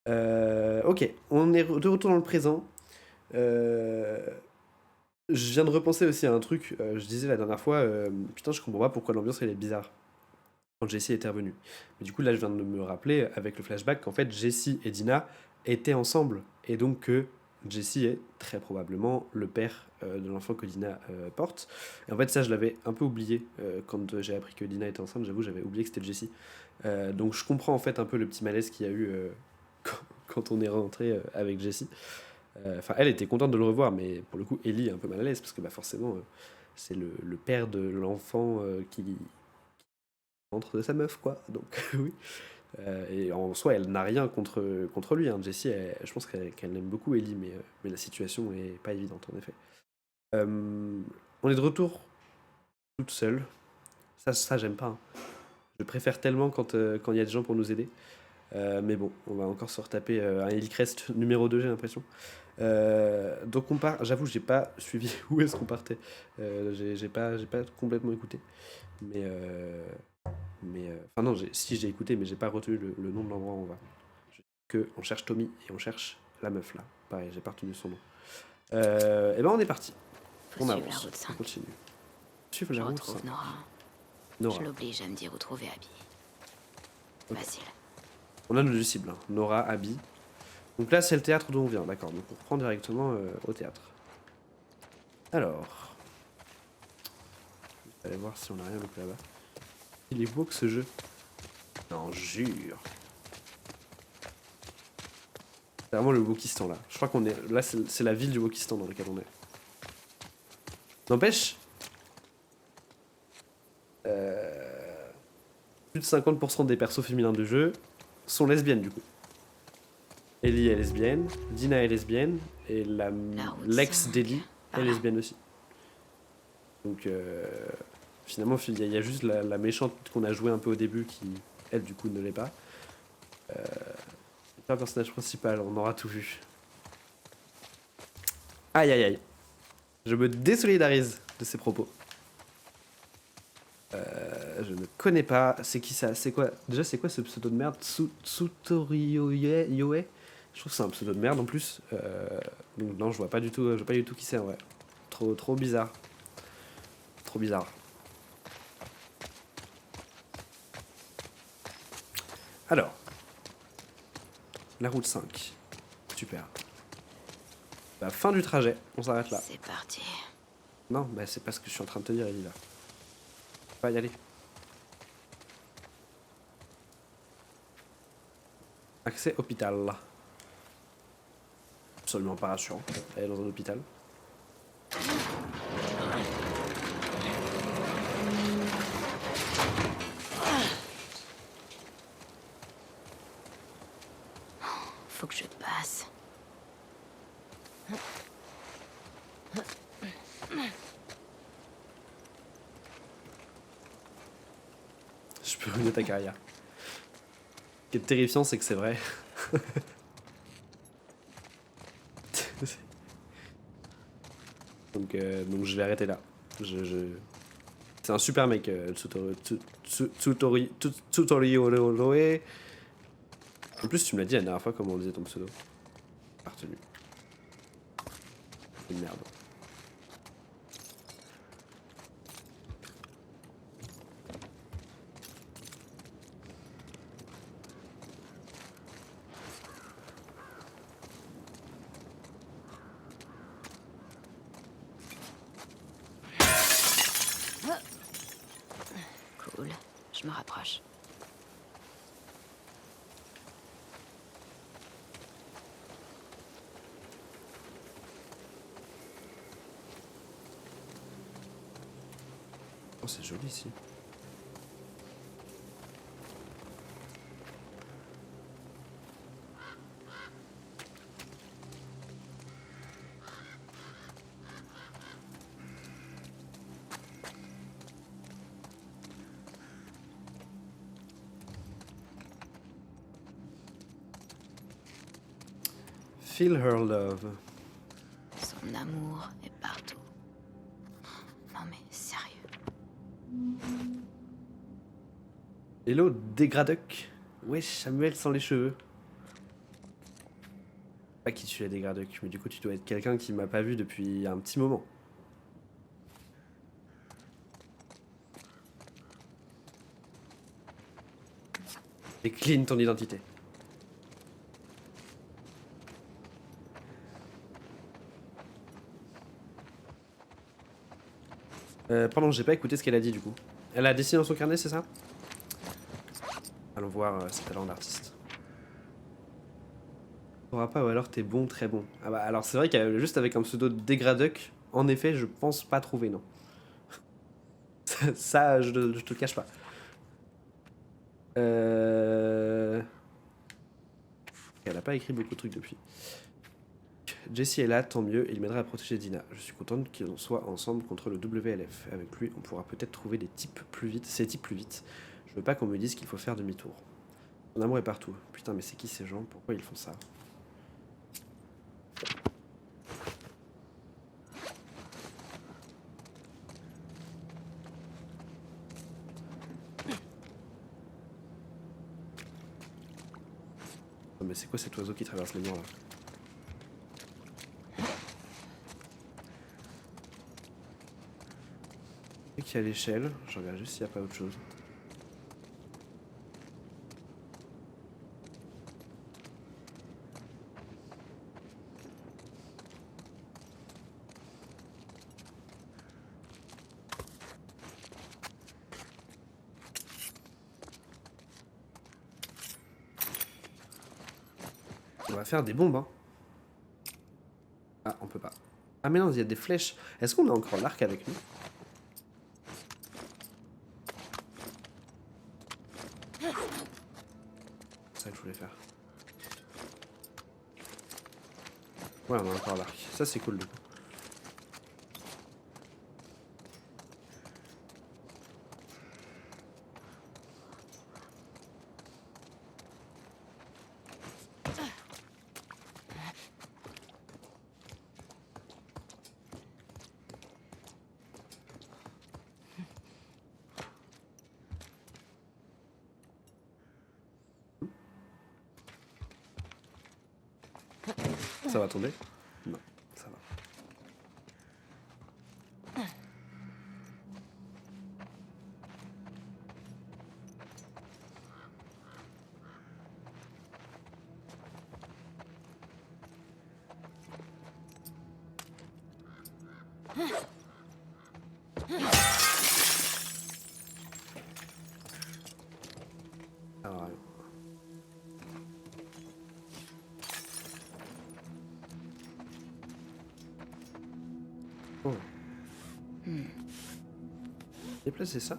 Ok, on est de retour dans le présent. Euh, je viens de repenser aussi à un truc. Je disais la dernière fois, putain, je comprends pas pourquoi l'ambiance elle est bizarre quand Jessie était revenue. Mais du coup, là, je viens de me rappeler avec le flashback qu'en fait, Jessie et Dina étaient ensemble. Et donc que Jessie est très probablement le père de l'enfant que Dina porte. Et en fait, ça, je l'avais un peu oublié quand j'ai appris que Dina était enceinte. J'avoue, j'avais oublié que c'était Jessie. Donc je comprends en fait un peu le petit malaise qu'il y a eu quand, quand on est rentré avec Jessie. Enfin, elle était contente de le revoir, mais pour le coup, Ellie est un peu mal à l'aise parce que bah, forcément, c'est le père de l'enfant qui rentre de sa meuf, quoi. Donc oui. Et en soi, elle n'a rien contre lui. Hein. Jessie, je pense qu'elle aime beaucoup Ellie, mais la situation est pas évidente en effet. On est de retour toute seule. Ça j'aime pas. Hein. Je préfère tellement quand il y a des gens pour nous aider. Mais bon, on va encore se retaper un Hillcrest numéro 2, j'ai l'impression. Donc on part, j'avoue, j'ai pas suivi où est-ce qu'on partait. J'ai pas complètement écouté. Enfin non, si j'ai écouté, mais j'ai pas retenu le nom de l'endroit où on va. Je sais que on cherche Tommy et on cherche la meuf là. Pareil, j'ai pas retenu son nom. Et ben on est parti. Faut On suivre la avance, route on 5. continue. Suivre Je la route 5. retrouve Nora. Je Nora. l'oblige à me dire où trouver Abby. Ok. Facile. On a nos deux cibles. Hein. Nora, Abby. Donc là, c'est le théâtre d'où on vient, d'accord. Donc on reprend directement au théâtre. Alors, allez voir si on a rien loupé là-bas. Il est beau que ce jeu. Non, jure. C'est vraiment le Wokistan là. Je crois qu'on est. Là, c'est la ville du Wokistan dans laquelle on est. N'empêche, plus de 50% des persos féminins du jeu sont lesbiennes du coup. Ellie est lesbienne, Dina est lesbienne, et La route l'ex 5. d'Ellie est Par là. lesbienne aussi. Donc finalement, il y a juste la méchante qu'on a jouée un peu au début qui, elle, du coup, ne l'est pas. C'est pas un personnage principal, on aura tout vu. Aïe aïe aïe. Je me désolidarise de ces propos. Je ne connais pas. C'est qui ça? C'est quoi? Déjà, c'est quoi ce pseudo de merde? Tsutorioye Yoe. Je trouve que c'est un pseudo de merde en plus. Donc non, je vois pas du tout qui c'est en vrai. Trop bizarre. Trop bizarre. Alors, la route 5. Super. La fin du trajet, on s'arrête là. C'est parti. Non, bah c'est pas ce que je suis en train de te dire, Ellie, là. Faut pas y aller. Accès hôpital. Absolument pas rassurant. Aller dans un hôpital. Faut que je passe. Je peux ruiner ta carrière. Ce qui est terrifiant, c'est que c'est vrai. Donc je vais arrêter là. C'est un super mec, Tsutoriyoroe. En plus, tu me l'as dit la dernière fois comment on disait ton pseudo. Pas retenu. C'est une merde. Cool. Je me rapproche. Oh, c'est joli ici. Feel her love. Son amour est partout. Non mais sérieux. Hello, Dégraduck. Wesh, Samuel sans les cheveux. Pas qui tue les dégraducs, mais du coup tu dois être quelqu'un qui m'a pas vu depuis un petit moment. Et clean ton identité. Pardon, j'ai pas écouté ce qu'elle a dit du coup. Elle a dessiné dans son carnet, c'est ça? Allons voir ses talents d'artiste. T'auras pas ou alors t'es bon, très bon. Ah bah alors c'est vrai qu'elle juste avec un pseudo de dégraduc, en effet, je pense pas trouver, non. Ça, je te le cache pas. Elle a pas écrit beaucoup de trucs depuis. Jesse est là, tant mieux, et il m'aidera à protéger Dina. Je suis contente qu'ils soient ensemble contre le WLF. Avec lui, on pourra peut-être trouver des types plus vite, ces types plus vite. Je veux pas qu'on me dise qu'il faut faire demi-tour. Mon amour est partout. Putain, mais c'est qui ces gens? Pourquoi ils font ça? Non mais c'est quoi cet oiseau qui traverse les murs là? Et qu'il y a l'échelle, je regarde juste s'il n'y a pas autre chose. On va faire des bombes, hein. Ah, on peut pas. Ah mais non, il y a des flèches. Est-ce qu'on a encore l'arc avec nous? C'est ça que je voulais faire. Ouais, on a encore l'arc. Ça c'est cool du coup. Ça va tomber? Non, ça va. Alors, oh. Déplacer ça.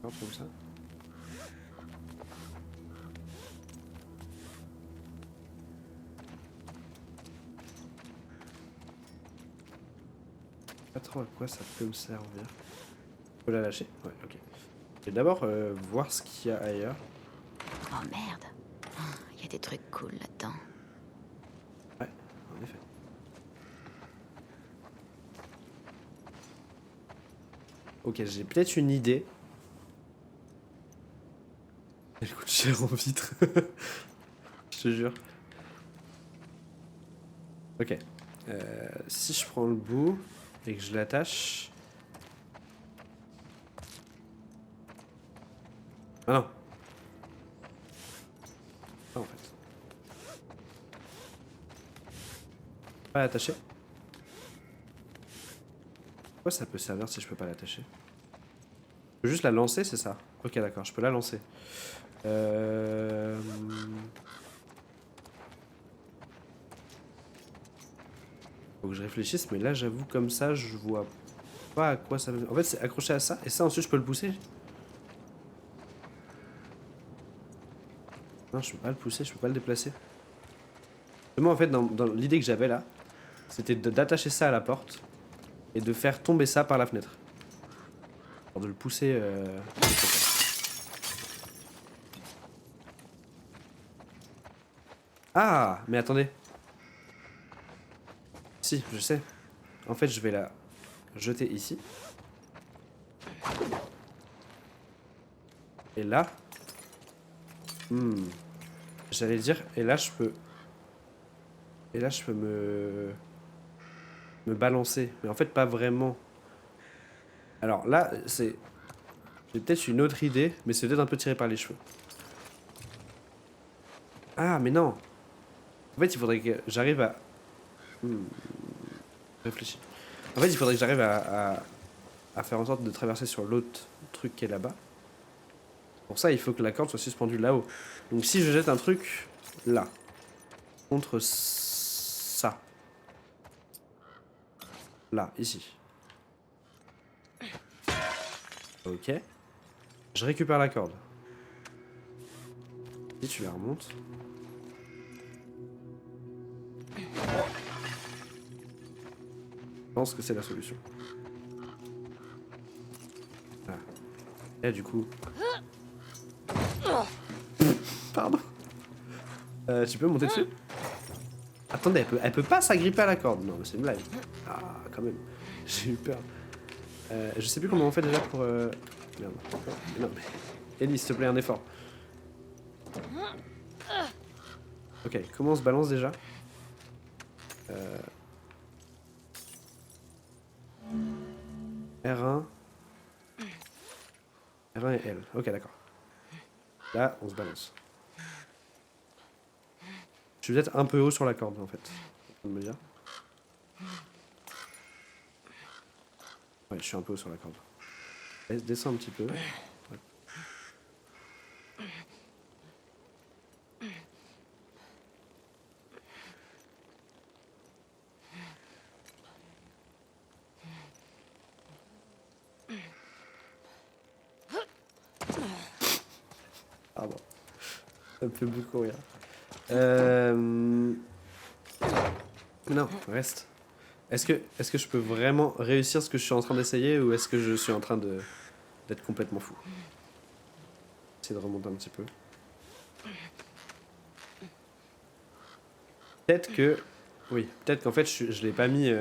Hop, comme ça. Pas trop à quoi ça peut me servir. Faut la lâcher? Ouais, ok. Je vais d'abord voir ce qu'il y a ailleurs. Oh merde. Il y a des trucs cool là-dedans. Ouais, en effet. Ok, j'ai peut-être une idée. Elle coûte cher en vitre. Je te jure. Ok. Si je prends le bout et que je l'attache... Ah non. Ah en fait. Pas l'attacher. Pourquoi ça peut servir si je peux pas l'attacher? Je peux juste la lancer, c'est ça? Ok, d'accord, je peux la lancer. Faut que je réfléchisse, mais là j'avoue comme ça je vois pas à quoi ça veut. En fait c'est accroché à ça, et ça ensuite je peux le pousser. Non, je peux pas le pousser, je peux pas le déplacer. Moi en fait dans l'idée que j'avais là, c'était d'attacher ça à la porte et de faire tomber ça par la fenêtre. Alors de le pousser. Ah, mais attendez. Si, je sais. En fait, je vais la jeter ici. Et là. J'allais dire, et là je peux... Et là je peux me balancer. Mais en fait pas vraiment. Alors là, c'est... J'ai peut-être une autre idée, mais c'est peut-être un peu tiré par les cheveux. Ah mais non. En fait il faudrait que j'arrive à... Hmm, réfléchis. En fait il faudrait que j'arrive à faire en sorte de traverser sur l'autre truc qui est là-bas. Pour ça il faut que la corde soit suspendue là-haut. Donc si je jette un truc là, contre ça, là, ici. Ok. Je récupère la corde. Et tu la remontes. Je pense que c'est la solution. Voilà. Et du coup... Pardon. Tu peux monter dessus? Attendez, elle peut pas s'agripper à la corde. Non, mais c'est une blague. Ah, quand même. J'ai eu peur. Je sais plus comment on fait déjà pour... Merde. Non, mais... Ellie, s'il te plaît, un effort. Ok, comment on se balance déjà? R1. R1 et L. Ok, d'accord. Là, on se balance. Je suis peut-être un peu haut sur la corde, en fait. On me dire. Ouais, je suis un peu haut sur la corde. Descends un petit peu. Ouais. Pardon. Ça me fait beaucoup rire. Non, reste. Est-ce que je peux vraiment réussir ce que je suis en train d'essayer ou est-ce que je suis en train d'être complètement fou? Essayer de remonter un petit peu. Peut-être que... Oui, peut-être qu'en fait je l'ai pas mis...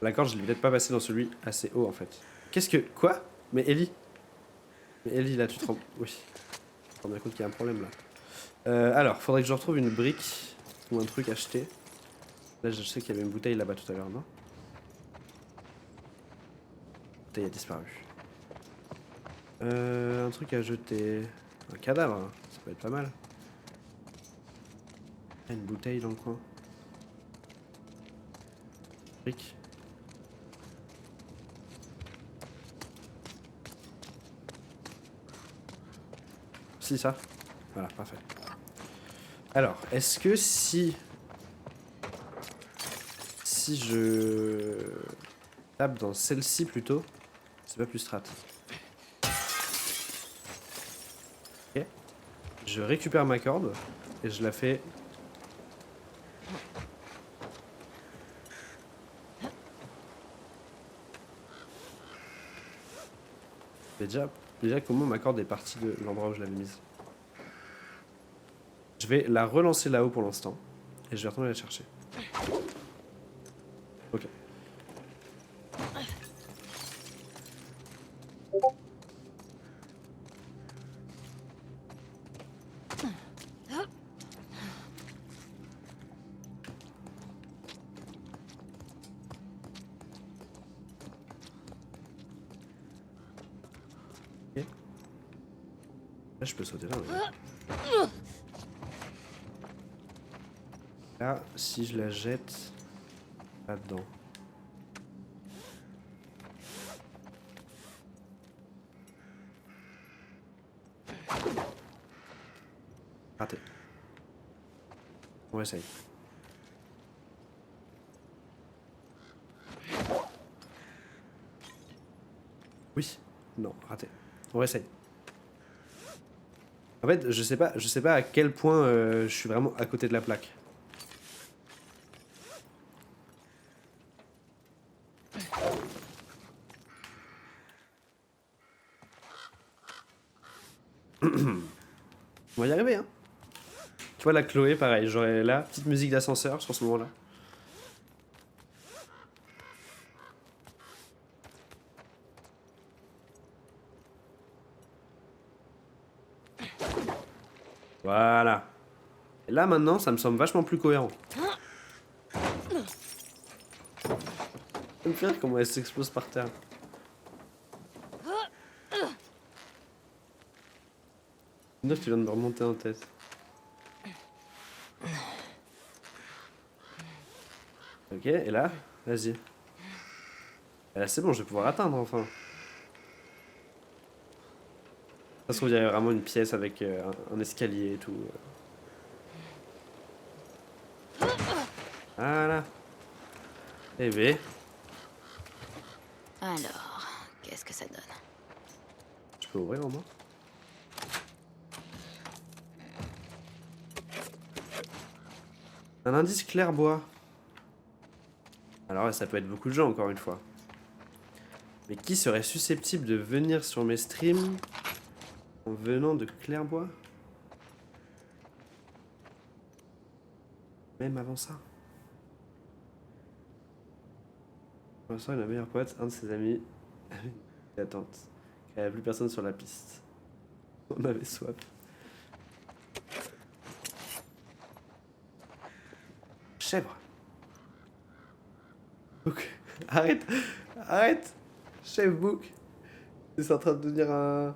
La corde, je l'ai peut-être pas passé dans celui assez haut en fait. Qu'est-ce que... Quoi? Mais Ellie? Mais Ellie là, tu te rends... Oui. Je me rends bien compte qu'il y a un problème là. Alors, faudrait que je retrouve une brique ou un truc acheté. Là, je sais qu'il y avait une bouteille là-bas tout à l'heure, non? La bouteille a disparu. Un truc à jeter. Un cadavre, hein. Ça peut être pas mal. Ah, une bouteille dans le coin. Brique. Si, ça. Voilà, parfait. Alors, est-ce que si je tape dans celle-ci plutôt, c'est pas plus strat. Ok. Je récupère ma corde et je la fais. Déjà comment ma corde est partie de l'endroit où je l'avais mise. Je vais la relancer là-haut pour l'instant et je vais retourner la chercher. Ok. Ok. Là je peux sauter là. Ouais. Là, si je la jette là-dedans. Raté. On essaye. Oui. Non, raté. On essaye. En fait, je sais pas à quel point je suis vraiment à côté de la plaque. On va y arriver, hein. Tu vois, la Chloé, pareil. J'aurais là, petite musique d'ascenseur sur ce moment-là. Voilà. Et là maintenant, ça me semble vachement plus cohérent. Ça me fait rire comment elle s'explose par terre. Neuf, tu viens de me remonter en tête. Ok, et là, vas-y. Et là, c'est bon, je vais pouvoir atteindre enfin. Ça se trouve, il y a vraiment une pièce avec un escalier et tout. Voilà. Eh ben. Alors, qu'est-ce que ça donne? Je peux ouvrir au moins. Un indice clairbois. Alors ça peut être beaucoup de gens encore une fois. Mais qui serait susceptible de venir sur mes streams en venant de Clairbois? Même avant ça. Pour l'instant, il a meilleur pote, un de ses amis. Attente. Il n'y avait plus personne sur la piste. On avait swap. Chèvre. Book. Arrête. Arrête. Chef Book. C'est en train de devenir un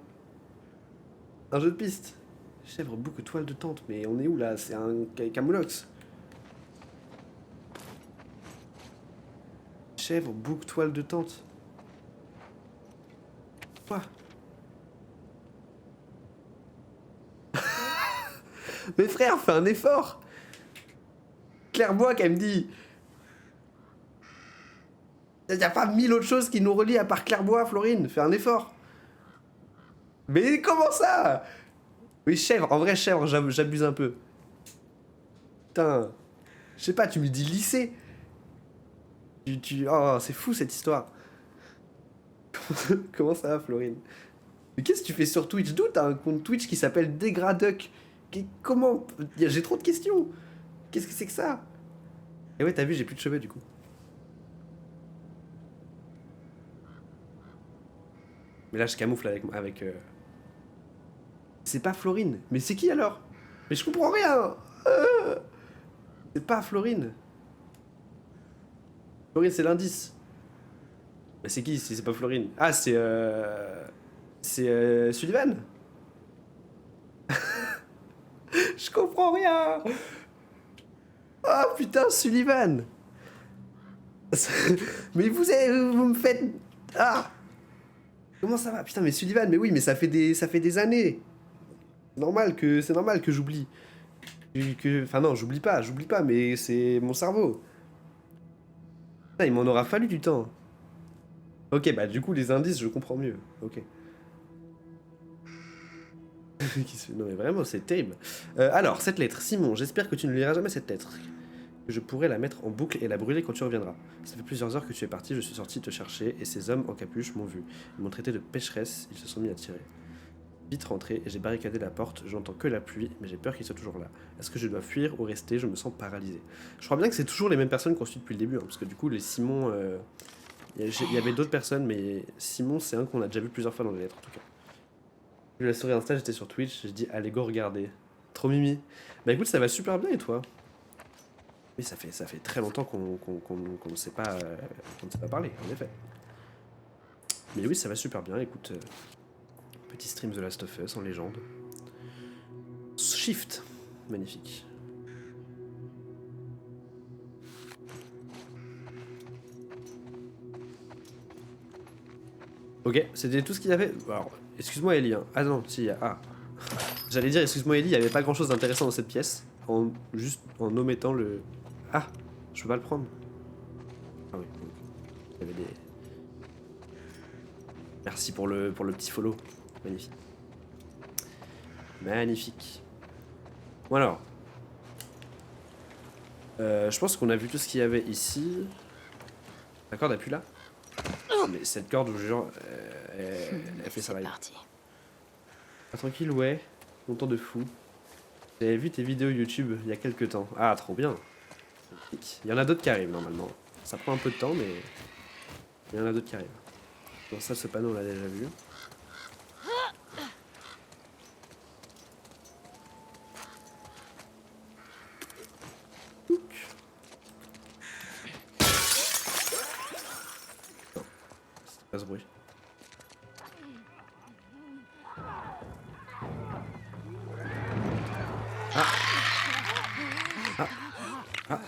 jeu de piste. Chèvre, Book, toile de tente. Mais on est où là? C'est un camoulox. Chèvre, Book, toile de tente. Quoi? Mes frères, fais un effort. Clairbois qu'elle me dit. Il n'y a pas 1000 autres choses qui nous relient à part Clairbois, Florine. Fais un effort. Mais comment ça? Oui, chèvre. En vrai, chèvre, j'abuse un peu. Putain. Je sais pas, tu me dis lycée. Oh, c'est fou cette histoire. Comment ça va, Florine? Mais qu'est-ce que tu fais sur Twitch? D'où t'as un compte Twitch qui s'appelle Degraduck? Comment? J'ai trop de questions. Qu'est-ce que c'est que ça? Et ouais, t'as vu, j'ai plus de cheveux du coup. Mais là, je camoufle avec C'est pas Florine. Mais c'est qui alors? Mais je comprends rien. C'est pas Florine. Florine, c'est l'indice. Mais c'est qui si c'est pas Florine? Ah, c'est Sullivan. Je comprends rien. Oh putain, Sullivan. Mais vous me faites... Ah. Comment ça va? Putain, mais Sullivan, mais oui, mais ça fait des années. C'est normal que j'oublie. Enfin non, j'oublie pas, mais c'est mon cerveau. Putain, il m'en aura fallu du temps. Ok, bah du coup, les indices, je comprends mieux. Ok. Non mais vraiment, c'est terrible. Alors, cette lettre. Simon, j'espère que tu ne liras jamais cette lettre. Que je pourrais la mettre en boucle et la brûler quand tu reviendras. Ça fait plusieurs heures que tu es parti, je suis sorti te chercher, et ces hommes en capuche m'ont vu. Ils m'ont traité de pécheresse, ils se sont mis à tirer. Vite rentré, et j'ai barricadé la porte, j'entends que la pluie, mais j'ai peur qu'ils soient toujours là. Est-ce que je dois fuir ou rester? Je me sens paralysé. Je crois bien que c'est toujours les mêmes personnes qu'on suit depuis le début, hein, parce que du coup, les Simon... Il y avait d'autres personnes, mais Simon, c'est un qu'on a déjà vu plusieurs fois dans les lettres, en tout cas. Je la story Insta, j'étais sur Twitch, j'ai dit allez go regarder. Trop mimi. Bah écoute, ça va super bien et toi? Oui, ça fait très longtemps qu'on ne sait pas, qu'on ne sait pas parler, en effet. Mais oui, ça va super bien, écoute. Petit stream The Last of Us en légende. Shift. Magnifique. Ok, c'était tout ce qu'il y avait. Alors, excuse-moi Ellie. Hein. Ah non, si, il y a... Ah. J'allais dire, excuse-moi Ellie, il n'y avait pas grand-chose d'intéressant dans cette pièce. Juste en omettant le... Ah, je peux pas le prendre. Ah oui, ok. Il y avait des... Merci pour le petit follow. Magnifique. Magnifique. Bon alors. Je pense qu'on a vu tout ce qu'il y avait ici. La corde appuie là. Mais cette corde, je vous jure, elle fait ça live. Parti. Ah, tranquille, ouais. Longtemps de fou. J'avais vu tes vidéos YouTube il y a quelques temps. Ah, trop bien. Il y en a d'autres qui arrivent normalement. Ça prend un peu de temps, mais il y en a d'autres qui arrivent. Bon, ça, ce panneau, on l'a déjà vu. Pas ce bruit. Ah. Ah. Ah.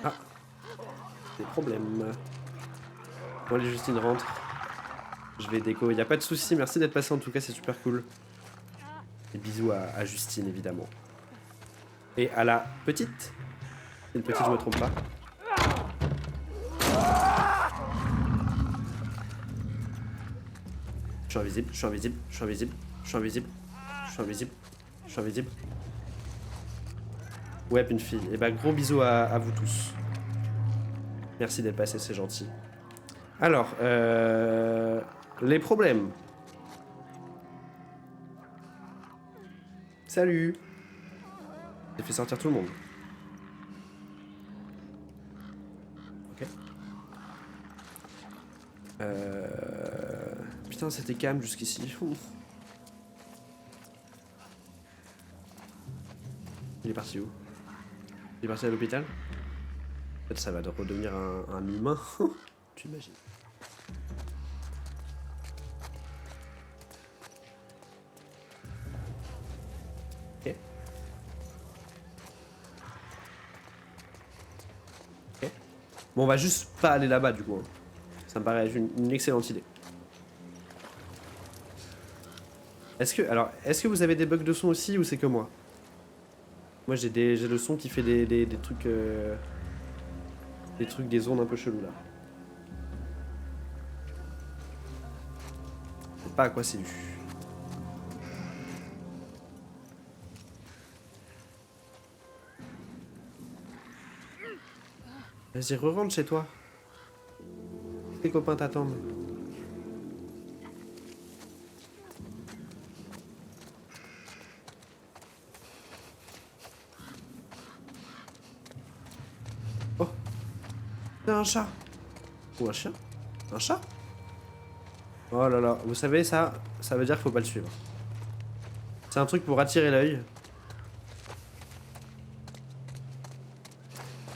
Ah. Des problèmes. Bon allez Justine rentre. Je vais déco, y a pas de souci, merci d'être passé en tout cas, c'est super cool. Et bisous à Justine évidemment. Et à la petite. C'est une petite, je me trompe pas. Je suis invisible, je suis invisible, je suis invisible, je suis invisible, je suis invisible, je suis invisible. Ouais, une fille. Et bah gros bisous à vous tous. Merci d'être passé, c'est gentil. Alors, les problèmes. Salut. J'ai fait sortir tout le monde. Ok. Putain, c'était calme jusqu'ici. Il est parti où? Il est parti à l'hôpital? Peut-être ça va redevenir un humain. Tu imagines? Ok. Ok. Bon, on va juste pas aller là-bas du coup. Hein. Ça me paraît une excellente idée. Est-ce que vous avez des bugs de son aussi ou c'est que moi? Moi j'ai le son qui fait des trucs des ondes un peu chelous là. Je sais pas à quoi c'est dû. Vas-y, re-rentre chez toi. Tes copains t'attendent. Oh, c'est un chat. Ou un chien? Un chat? Oh là là, vous savez ça veut dire qu'il faut pas le suivre. C'est un truc pour attirer l'œil.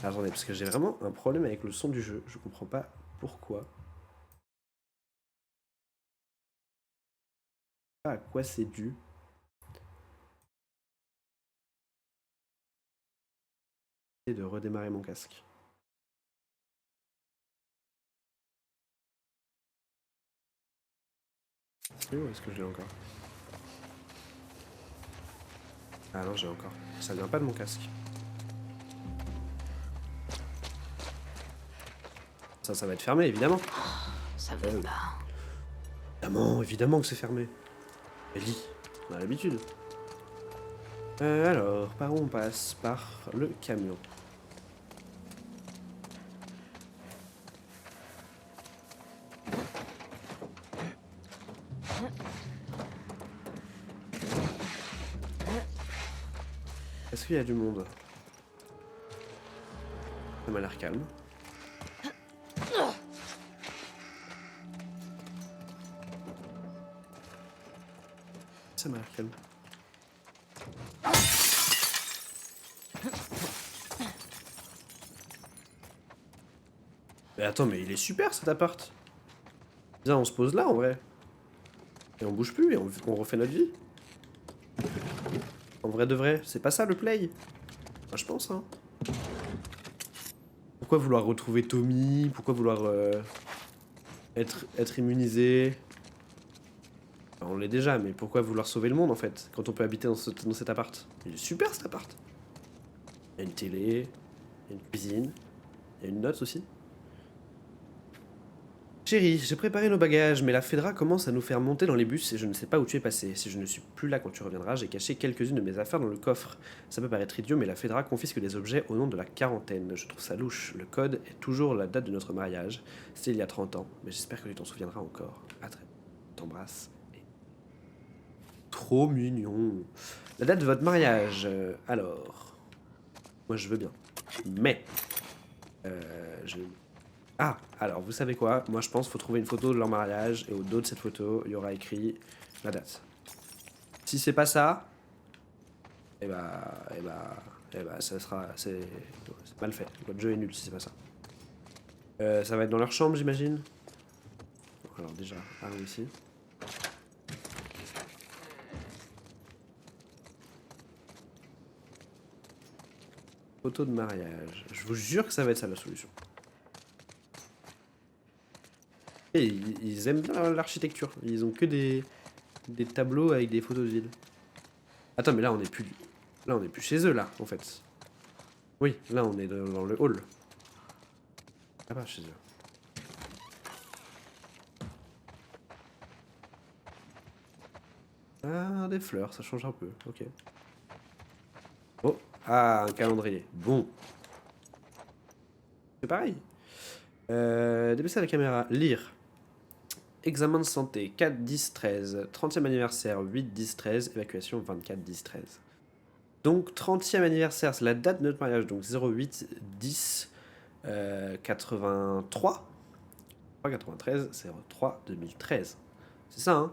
Attendez, parce que j'ai vraiment un problème avec le son du jeu. Je comprends pas pourquoi. Pas à quoi c'est dû. Et de redémarrer mon casque. C'est où est-ce que je l'ai encore? Ah non, j'ai encore. Ça vient pas de mon casque. Ça va être fermé, évidemment. Ça veut pas. Évidemment que c'est fermé. Ellie, on a l'habitude. Alors, par où on passe? Par le camion. Est-ce qu'il y a du monde? Ça m'a l'air calme. Ça m'a l'air calme. Mais attends, mais il est super cet appart. Viens, on se pose là en vrai. Et on bouge plus et on refait notre vie. En vrai de vrai, c'est pas ça le play? Moi je pense, hein. Pourquoi vouloir retrouver Tommy? Pourquoi vouloir être immunisé? Enfin, on l'est déjà, mais pourquoi vouloir sauver le monde en fait? Quand on peut habiter dans cet appart? Il est super cet appart. Il y a une télé, il y a une cuisine, il y a une note aussi. Chérie, j'ai préparé nos bagages, mais la Fedra commence à nous faire monter dans les bus et je ne sais pas où tu es passé. Si je ne suis plus là quand tu reviendras, j'ai caché quelques-unes de mes affaires dans le coffre. Ça peut paraître idiot, mais la Fedra confisque des objets au nom de la quarantaine. Je trouve ça louche. Le code est toujours la date de notre mariage. C'était il y a 30 ans, mais j'espère que tu t'en souviendras encore. À très bientôt. T'embrasse. Et... Trop mignon. La date de votre mariage, alors... Moi je veux bien. Mais... je... Ah, alors vous savez quoi? Moi je pense qu'il faut trouver une photo de leur mariage et au dos de cette photo, il y aura écrit la date. Si c'est pas ça, ça sera... C'est mal fait. Votre jeu est nul si c'est pas ça. Ça va être dans leur chambre, j'imagine? Alors déjà, allons ici. Photo de mariage. Je vous jure que ça va être ça la solution. Et ils aiment bien l'architecture. Ils ont que des tableaux avec des photos de ville. Attends, mais là on est plus chez eux là en fait. Oui, là on est dans le hall. Là-bas chez eux. Ah, des fleurs, ça change un peu. Ok. Oh, ah, un calendrier. Bon. C'est pareil. Déplacer la caméra. Lire. Examen de santé. 4, 10, 13. 30e anniversaire. 8, 10, 13. Évacuation. 24, 10, 13. Donc, 30e anniversaire, c'est la date de notre mariage. Donc, 08, 10, 83. Pas 93, 03, 2013. C'est ça, hein?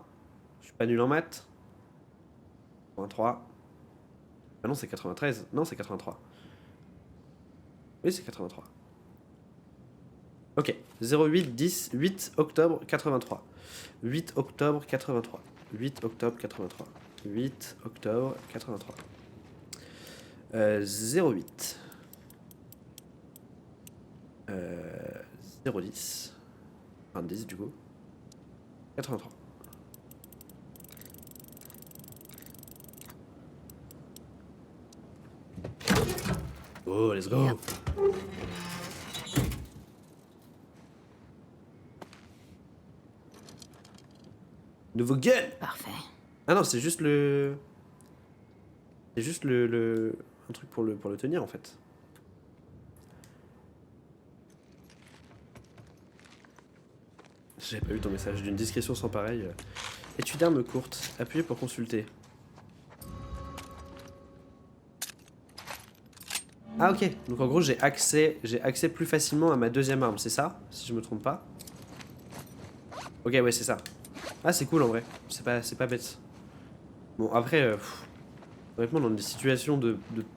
Je suis pas nul en maths. 83. Ah non, c'est 93. Non, c'est 83. Oui, c'est 83. Ok. 08, 10, 8 octobre 83. 8 octobre 83. 8 octobre 83. 8 octobre 83. 08. 010. Enfin 10 du coup. 83. Oh, let's go. Yep. Nouveau gun. Parfait. Ah non, c'est juste le... C'est juste un truc pour le tenir en fait. J'ai pas eu ton message d'une discrétion sans pareil. Étude d'armes courte. Appuyez pour consulter. Ah ok, donc en gros j'ai accès plus facilement à ma deuxième arme, c'est ça? Si je me trompe pas. Ok, ouais, c'est ça. Ah, c'est cool en vrai, c'est pas bête. Bon, après, honnêtement, dans des situations où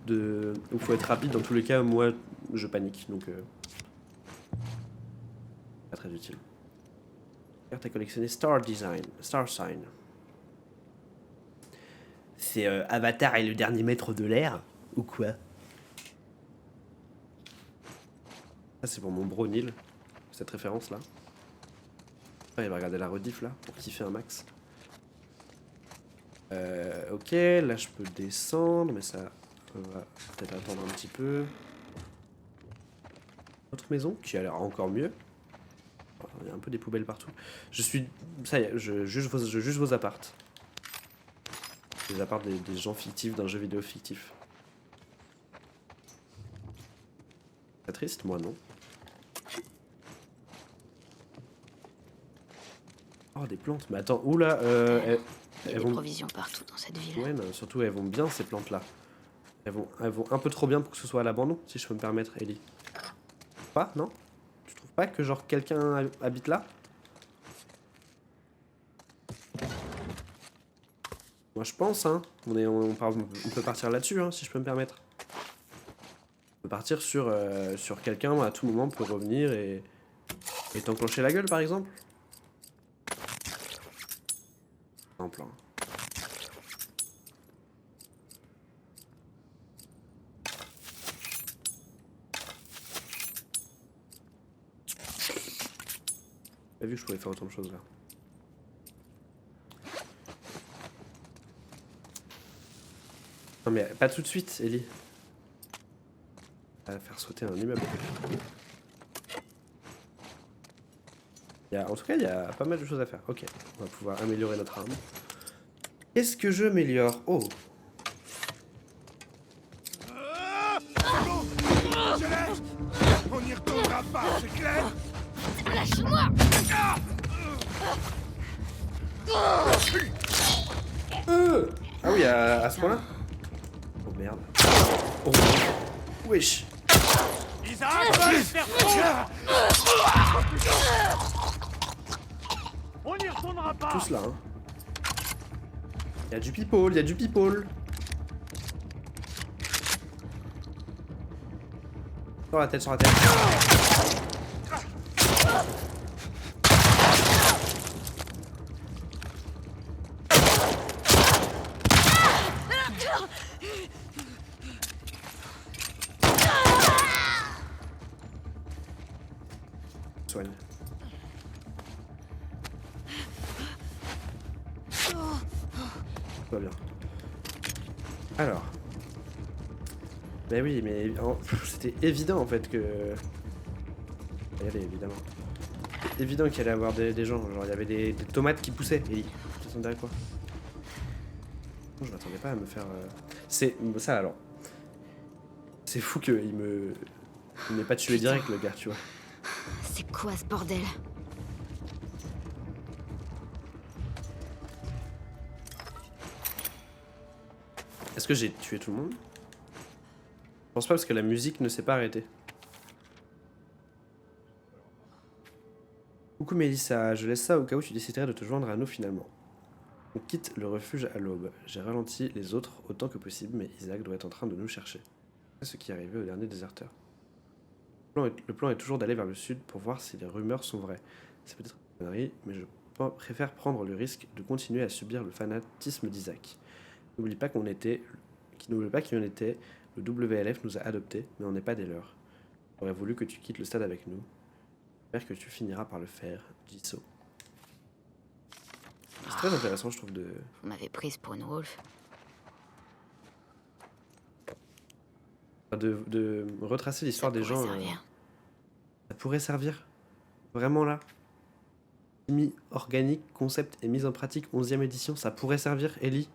il faut être rapide, dans tous les cas, moi, je panique, donc... pas très utile. Carte à collectionner Star Sign. C'est Avatar est le dernier maître de l'air? Ou quoi? Ça, c'est pour mon bro Neil, cette référence-là. Ah, il va regarder la rediff, là, pour kiffer un max. Ok, là, je peux descendre, mais ça va peut-être attendre un petit peu. Autre maison, qui a l'air encore mieux. Il y a un peu des poubelles partout. Ça y est, je juge vos appartes. Les appartes des gens fictifs d'un jeu vidéo fictif. C'est triste, moi non. Oh, des plantes. Mais attends, oula, Il y a elles des vont... provisions partout dans cette ville. Ouais, mais surtout elles vont bien ces plantes-là. Elles vont un peu trop bien pour que ce soit à l'abandon, si je peux me permettre, Ellie. Pas, non? Tu trouves pas que genre quelqu'un habite là? Moi je pense, hein. On peut partir là-dessus, hein, si je peux me permettre. On peut partir sur quelqu'un à tout moment pour revenir et t'enclencher la gueule par exemple. En plan. J'ai vu que je pouvais faire autant de choses là. Non mais pas tout de suite, Ellie. On va faire sauter un immeuble. En tout cas, il y a pas mal de choses à faire. Ok, on va pouvoir améliorer notre arme. Qu'est-ce que je m'améliore? Oh. On n'y retournera pas, c'est clair? Lâche-moi! Ah oui, à ce point-là? Oh merde. Oh. Wesh. Isaac, va les faire foutre! On n'y retournera pas! Tous là, hein. Il y a du people, il y a du people. Sur la tête, sur la tête. Soigne. Tout va bien. Alors. Ben oui, mais c'était évident en fait que... Regardez, évidemment. C'était évident qu'il allait y avoir des gens. Genre, il y avait des tomates qui poussaient. Et tu t'attendais à quoi? Je m'attendais pas à me faire... C'est... Ça alors. C'est fou qu'il m'ait pas tué direct, le gars, tu vois. C'est quoi ce bordel? Est-ce que j'ai tué tout le monde? Je pense pas parce que la musique ne s'est pas arrêtée. Coucou Mélissa, je laisse ça au cas où tu déciderais de te joindre à nous finalement. On quitte le refuge à l'aube. J'ai ralenti les autres autant que possible, mais Isaac doit être en train de nous chercher. C'est ce qui est arrivé au dernier déserteur. Le plan est toujours d'aller vers le sud pour voir si les rumeurs sont vraies. C'est peut-être une connerie, mais je préfère prendre le risque de continuer à subir le fanatisme d'Isaac. N'oublie pas qu'on était... N'oublie pas qui on était, le WLF nous a adoptés, mais on n'est pas des leurs. J'aurais voulu que tu quittes le stade avec nous. J'espère que tu finiras par le faire, Jisoo. C'est très intéressant, je trouve, de... Vous m'avez prise pour une wolf. de retracer l'histoire des gens. Ça pourrait servir. Vraiment là. Chimie organique, concept et mise en pratique, 11e édition, ça pourrait servir, Ellie.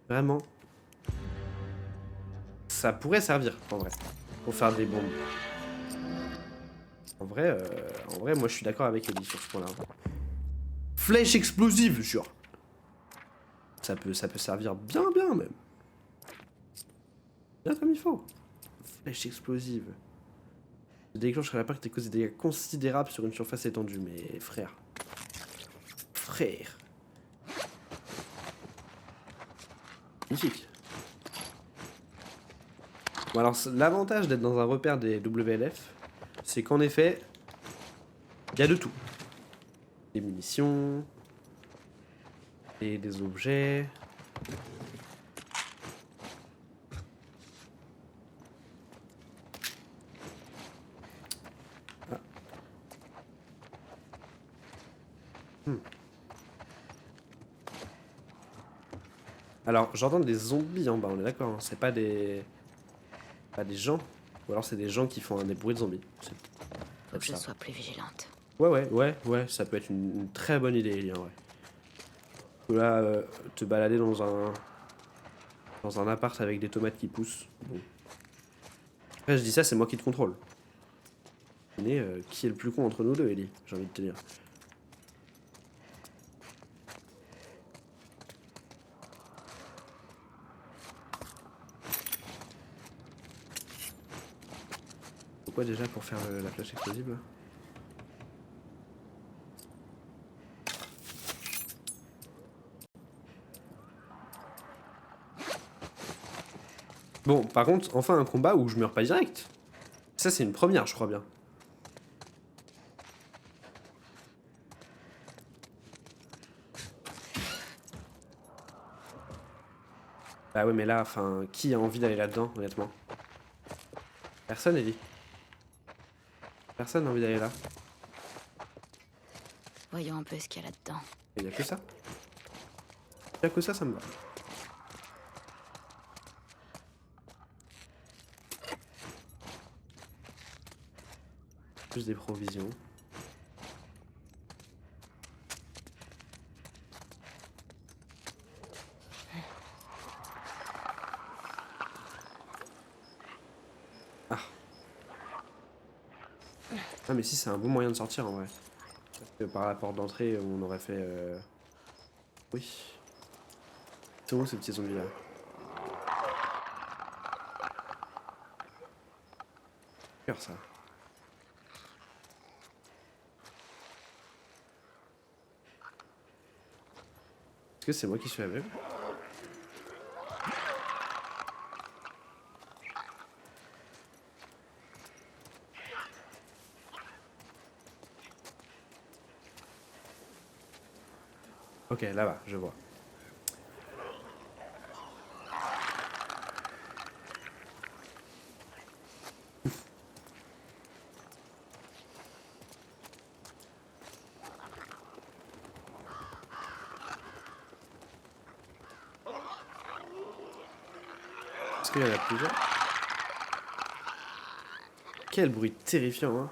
Vraiment. Ça pourrait servir, en vrai. Pour faire des bombes. En vrai, moi je suis d'accord avec Ellie sur ce point-là. Flèche explosive, jure. Ça peut servir bien même. Bien comme il faut. Flèche explosive. Je déclencherai la part qui cause des dégâts considérables sur une surface étendue. Mais frère. Frère. Magnifique. Bon alors l'avantage d'être dans un repère des WLF, c'est qu'en effet, il y a de tout. Des munitions, et des objets. Ah. Alors j'entends des zombies en bas, on est d'accord, hein. C'est pas des gens. Ou alors c'est des gens qui font des bruits de zombies. Faut que je sois plus vigilante. Ouais, ça peut être une très bonne idée, Ellie, en vrai. Là, te balader dans un appart avec des tomates qui poussent. Bon. Après, je dis ça, c'est moi qui te contrôle. Mais qui est le plus con entre nous deux, Ellie? J'ai envie de te dire. Pourquoi déjà pour faire la flèche explosive là? Bon, par contre, enfin un combat où je meurs pas direct. Ça, c'est une première, je crois bien. Bah ouais, mais là, enfin, qui a envie d'aller là-dedans, honnêtement? Personne, Ellie. Personne n'a envie d'aller là. Voyons un peu ce qu'il y a là-dedans. Il y a que ça. Il y a que ça me va. Plus des provisions. Ah. Ah mais si, c'est un bon moyen de sortir en vrai. Parce que par la porte d'entrée, on aurait fait... Oui. C'est où ces petits zombies là? Cœur ça. Est-ce que c'est moi qui suis aveugle? Ok, là-bas, je vois. Est-ce qu'il y en a plusieurs? Quel bruit terrifiant, hein.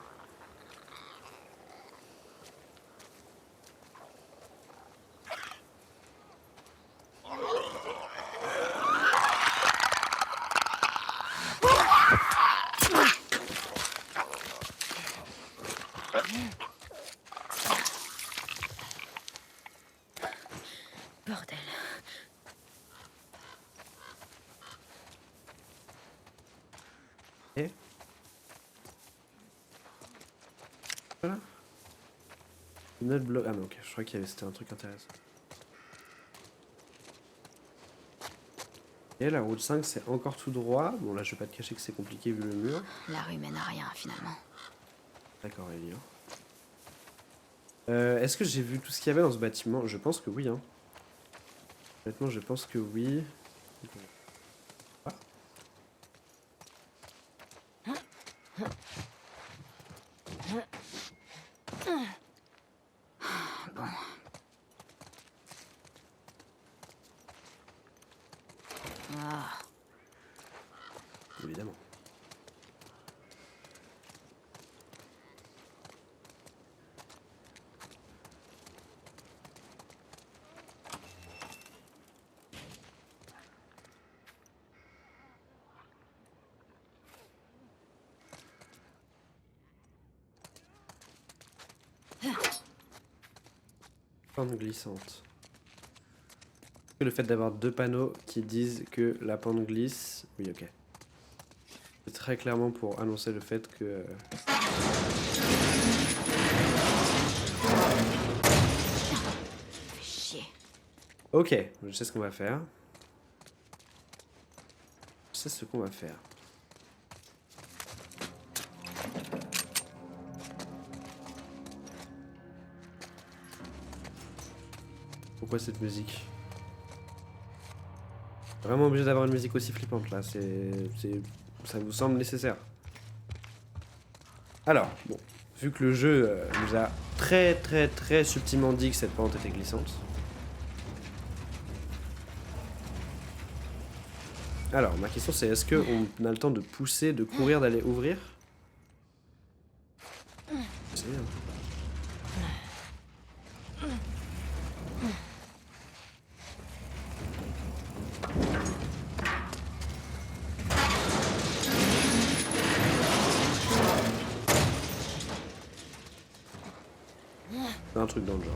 Bordel. Et voilà. Notre bloc. Ah non, ok, je crois qu'il y avait c'était un truc intéressant. Et la route 5 c'est encore tout droit. Bon là je vais pas te cacher que c'est compliqué vu le mur. La rue mène à rien, finalement. D'accord Ellie. Est-ce que j'ai vu tout ce qu'il y avait dans ce bâtiment? Je pense que oui. Hein. Honnêtement je pense que oui. Ah. Bon, ah, Évidemment. Pente glissante. Le fait d'avoir deux panneaux qui disent que la pente glisse. Oui, ok. C'est très clairement pour annoncer le fait que. fais chier. Ok, je sais ce qu'on va faire. Je sais ce qu'on va faire. Pourquoi cette musique? Vraiment obligé d'avoir une musique aussi flippante là, ça vous semble nécessaire. Alors, bon, vu que le jeu nous a très subtilement dit que cette pente était glissante. Alors, ma question c'est est-ce qu'on a le temps de pousser, de courir, d'aller ouvrir? C'est bien. Un truc dans le genre.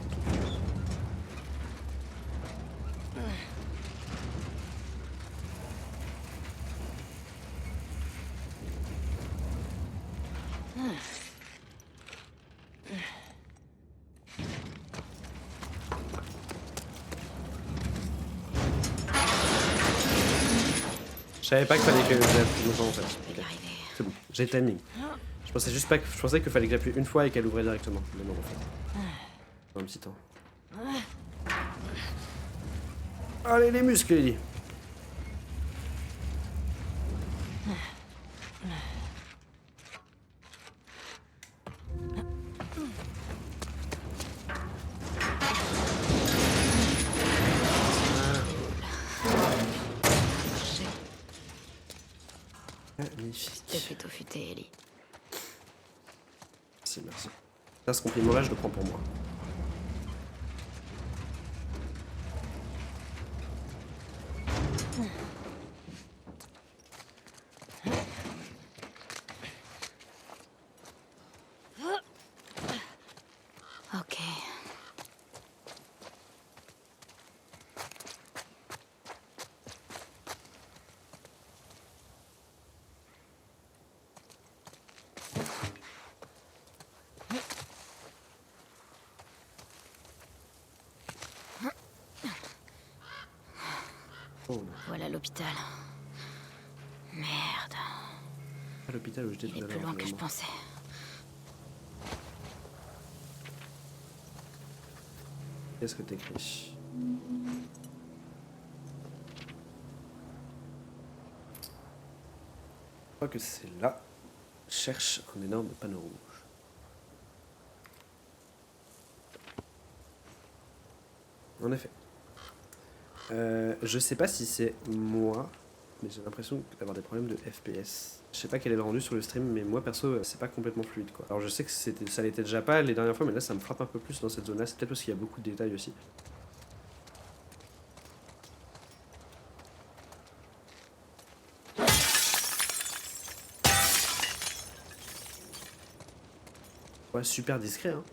Je savais pas qu'il fallait que j'appuie plus longtemps en fait. Je vais y Ok. arriver. C'est bon, j'ai le timing. Je pensais juste pas que... Je pensais qu'il fallait que j'appuie une fois et qu'elle ouvrait directement. Mais non en fait. Dans un petit temps. Allez les muscles Ellie. Marcher. T'es Magnifique. plutôt futé, Ellie. Merci, merci. Ça, ce compliment-là, je le prends pour moi. Ok. Oh, Voilà l'hôpital. Merde. à l'hôpital où j'étais Il tout est à plus l'heure. loin que je finalement. pensais. Qu'est-ce que t'écris? Je crois que c'est là. Cherche un énorme panneau rouge. En effet. Je sais pas si c'est moi mais j'ai l'impression d'avoir des problèmes de FPS. Je sais pas quel est le rendu sur le stream, mais moi perso, c'est pas complètement fluide quoi. Alors je sais que ça l'était déjà pas les dernières fois, mais là ça me frappe un peu plus dans cette zone-là. C'est peut-être parce qu'il y a beaucoup de détails aussi. Ouais, super discret, hein.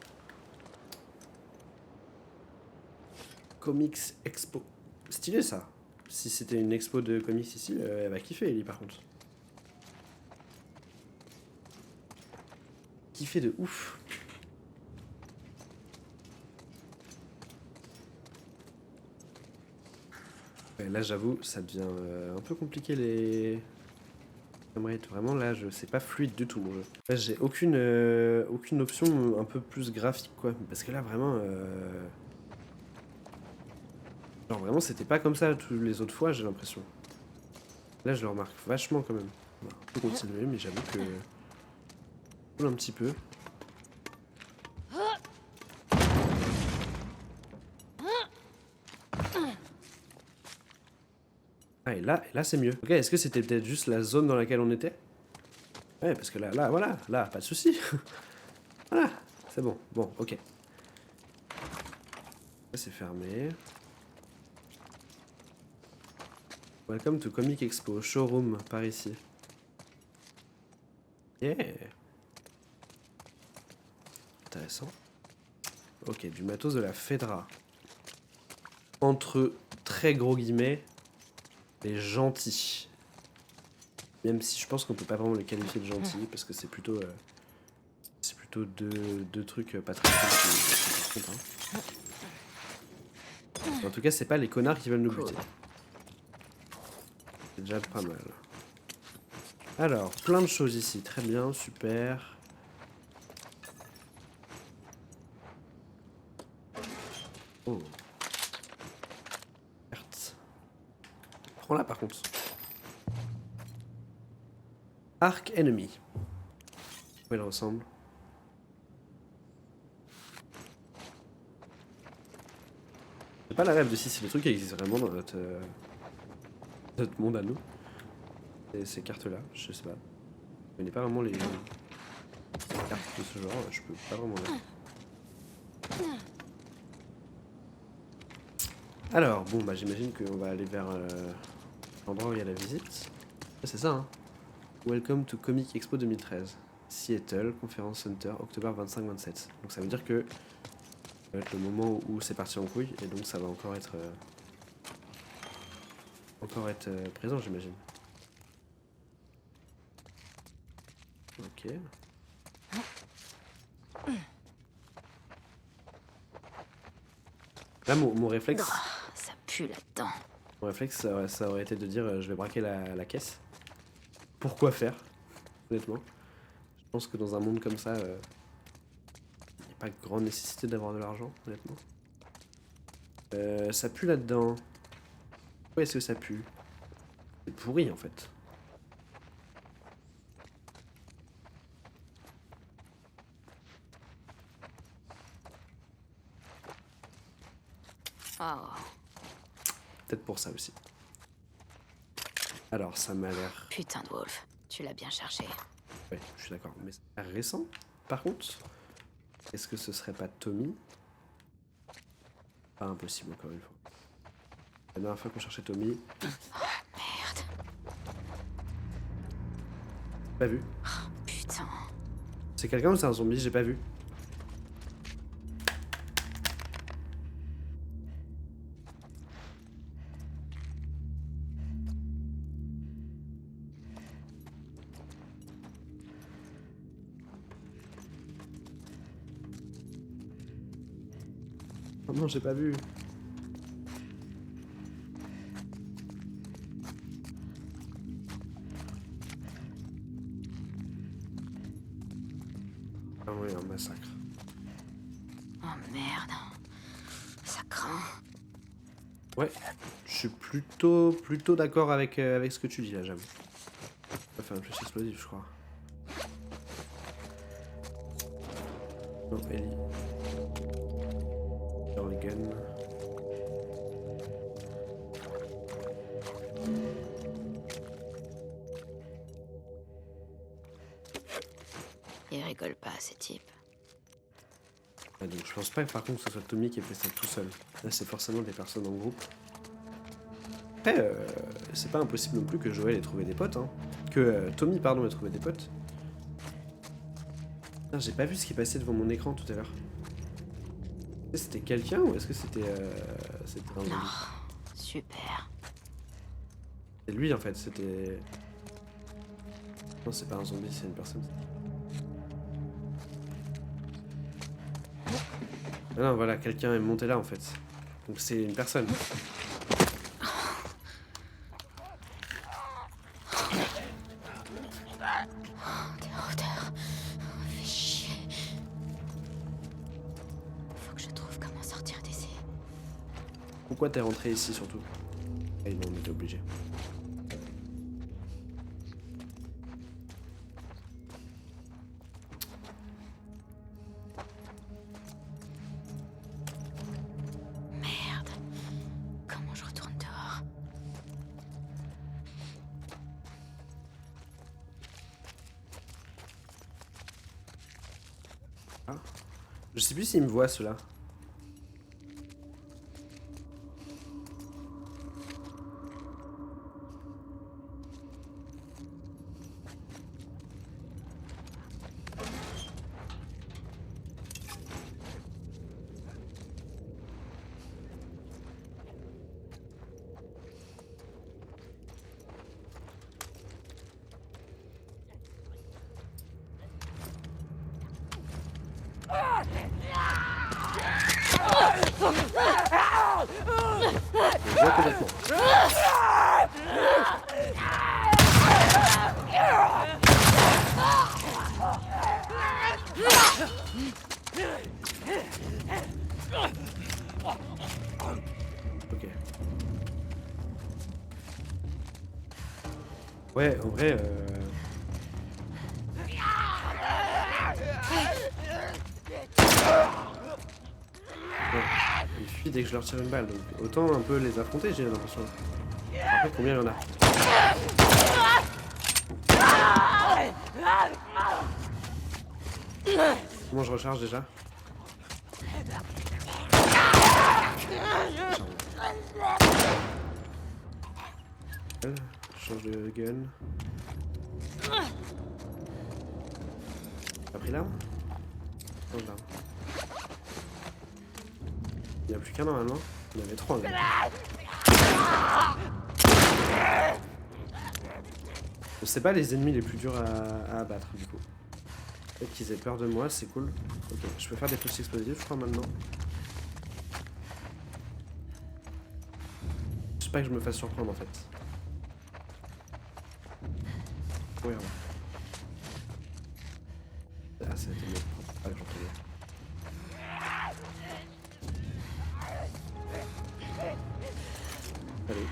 Comics Expo. Stylé ça. Si c'était une expo de comics ici, elle va kiffer Ellie par contre. Kiffer de ouf. Ouais, là j'avoue, ça devient un peu compliqué les... Vraiment là, c'est pas fluide du tout mon jeu. Là j'ai aucune option un peu plus graphique quoi. Parce que là vraiment... Genre vraiment c'était pas comme ça tous les autres fois j'ai l'impression. Là je le remarque vachement quand même. On va un peu continuer mais j'avoue que... un petit peu. Ah et là c'est mieux. Ok, est-ce que c'était peut-être juste la zone dans laquelle on était? Ouais parce que là voilà, là pas de soucis. Voilà, c'est bon, bon ok. Ça c'est fermé. Welcome to Comic Expo, showroom par ici. Yeah. Intéressant. Ok, du matos de la Fedra. Entre très gros guillemets, les gentils. Même si je pense qu'on peut pas vraiment les qualifier de gentils, parce que c'est plutôt deux trucs pas très cool qui comptent, hein. En tout cas, c'est pas les connards qui veulent nous buter. C'est déjà pas mal. Alors, plein de choses ici. Très bien, super. Oh. Carte. Prends-la par contre. Arc Enemy. Où elle ressemble? C'est pas la rêve de si c'est le truc qui existe vraiment dans notre monde à nous. Ces cartes-là, je sais pas. Je connais pas vraiment les cartes de ce genre, je peux pas vraiment là. Alors, bon, bah j'imagine qu'on va aller vers l'endroit où il y a la visite. C'est ça, hein. Welcome to Comic Expo 2013. Seattle, Conference Center, octobre 25-27. Donc ça veut dire que ça va être le moment où c'est parti en couille, et donc ça va encore être présent, j'imagine. Ok. Là, mon réflexe... Oh, ça pue là-dedans. Mon réflexe, ça aurait été de dire je vais braquer la caisse. Pourquoi faire, honnêtement. Je pense que dans un monde comme ça, il n'y a pas grande nécessité d'avoir de l'argent, honnêtement. Ça pue là-dedans. Pourquoi est-ce que ça pue? C'est pourri en fait. Oh, Peut-être pour ça aussi. Alors, ça m'a l'air... putain de Wolf. Tu l'as bien cherché. Ouais, je suis d'accord. Mais ça a l'air récent, par contre. Est-ce que ce serait pas Tommy? Pas impossible, encore une fois. La dernière fois qu'on cherchait Tommy... Merde. Pas vu. Putain. C'est quelqu'un ou c'est un zombie? J'ai pas vu. Oh non, j'ai pas vu. Ah oui, un massacre. Oh merde. Ça craint. Ouais, je suis plutôt d'accord avec ce que tu dis là, j'avoue. On va faire une flèche explosive, je crois. Non, Ellie. Dans le gun. Ils rigolent pas, ces types. Ah, donc je pense pas par contre que ce soit Tommy qui ait fait ça tout seul. Là c'est forcément des personnes en groupe. Après, c'est pas impossible non plus que Joël ait trouvé des potes, hein. Que Tommy, pardon, ait trouvé des potes. Putain, j'ai pas vu ce qui passait devant mon écran tout à l'heure. C'était quelqu'un ou est-ce que c'était un zombie? Non, super. C'est lui en fait, c'était... Non, c'est pas un zombie, c'est une personne. Ah non, voilà, quelqu'un est monté là en fait. Donc c'est une personne. Des rôdeurs. Fais chier. Faut que je trouve comment sortir d'ici. Pourquoi t'es rentré ici surtout? Ah, non, on était obligé. Merde. Comment je retourne dehors? Je sais plus s'il me voit ceux-là. Je vois complètement. Ok. Ouais, en vrai... Ouais, ils fuient dès que je leur tire une balle, donc autant un peu les affronter, j'ai l'impression. Après, combien il y en a? Comment je recharge déjà? Je change de gun. T'as pris l'arme? Non, l'arme. Il n'y a plus qu'un normalement. Il y en avait trois. Mais... C'est pas les ennemis les plus durs à abattre du coup. Peut-être qu'ils aient peur de moi, c'est cool. Ok, je peux faire des flèches explosives je crois maintenant. Je sais pas que je me fasse surprendre en fait. Ouais, ouais. Ah, ça a été mieux. Ah, j'en peux bien. Allez.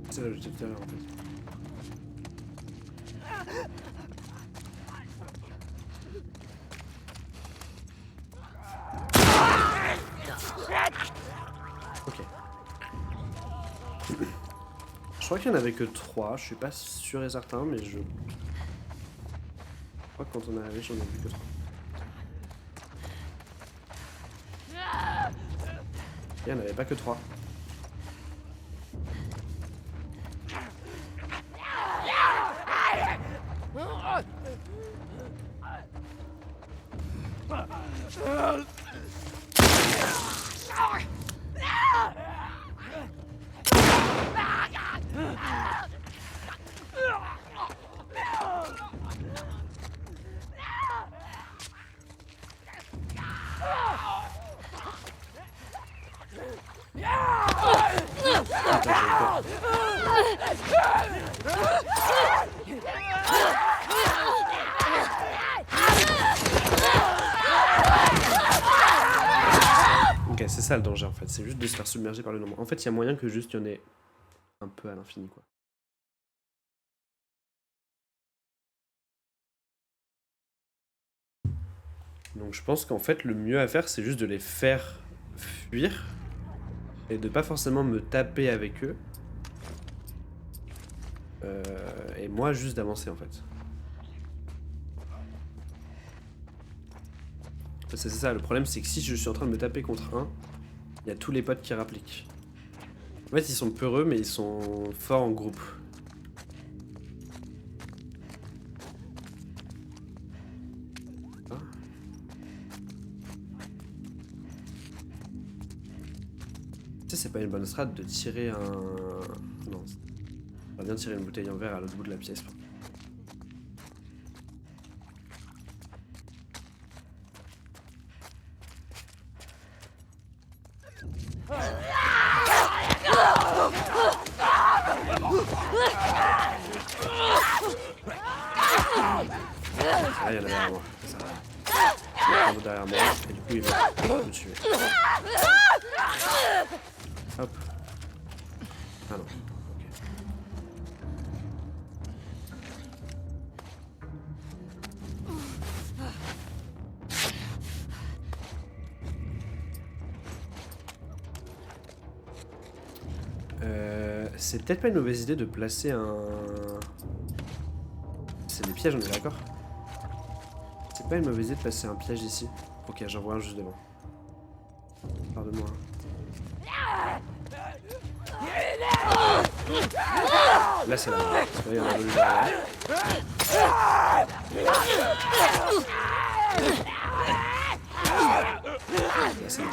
C'est là où j'étais tout à l'heure en fait. Ok. Je crois qu'il n'y en avait que 3, je suis pas sûr et certain, mais je crois que quand on est arrivé, j'en ai vu que 3. Il n'y en avait pas que 3. ça le danger en fait, c'est juste de se faire submerger par le nombre. En fait, il y a moyen que juste il y en ait un peu à l'infini quoi. Donc je pense qu'en fait le mieux à faire c'est juste de les faire fuir et de pas forcément me taper avec eux. Et moi juste d'avancer en fait. C'est ça, le problème c'est que si je suis en train de me taper contre un, il y a tous les potes qui rappliquent. En fait ils sont peureux mais ils sont forts en groupe. Tu sais c'est pas une bonne strat de tirer un... Non. On va bien tirer une bouteille en verre à l'autre bout de la pièce. Ah, il y en a derrière moi. Ça. Il y en a derrière moi. Et du coup, il va me tuer. Hop. Ah non. Ok. C'est peut-être pas une mauvaise idée de placer un... C'est des pièges, on est d'accord? C'est pas une mauvaise idée de placer un piège ici. Ok, j'en vois un juste devant. Pardonne-moi. Là c'est là. Parce que là il y en a un autre derrière. Là c'est là.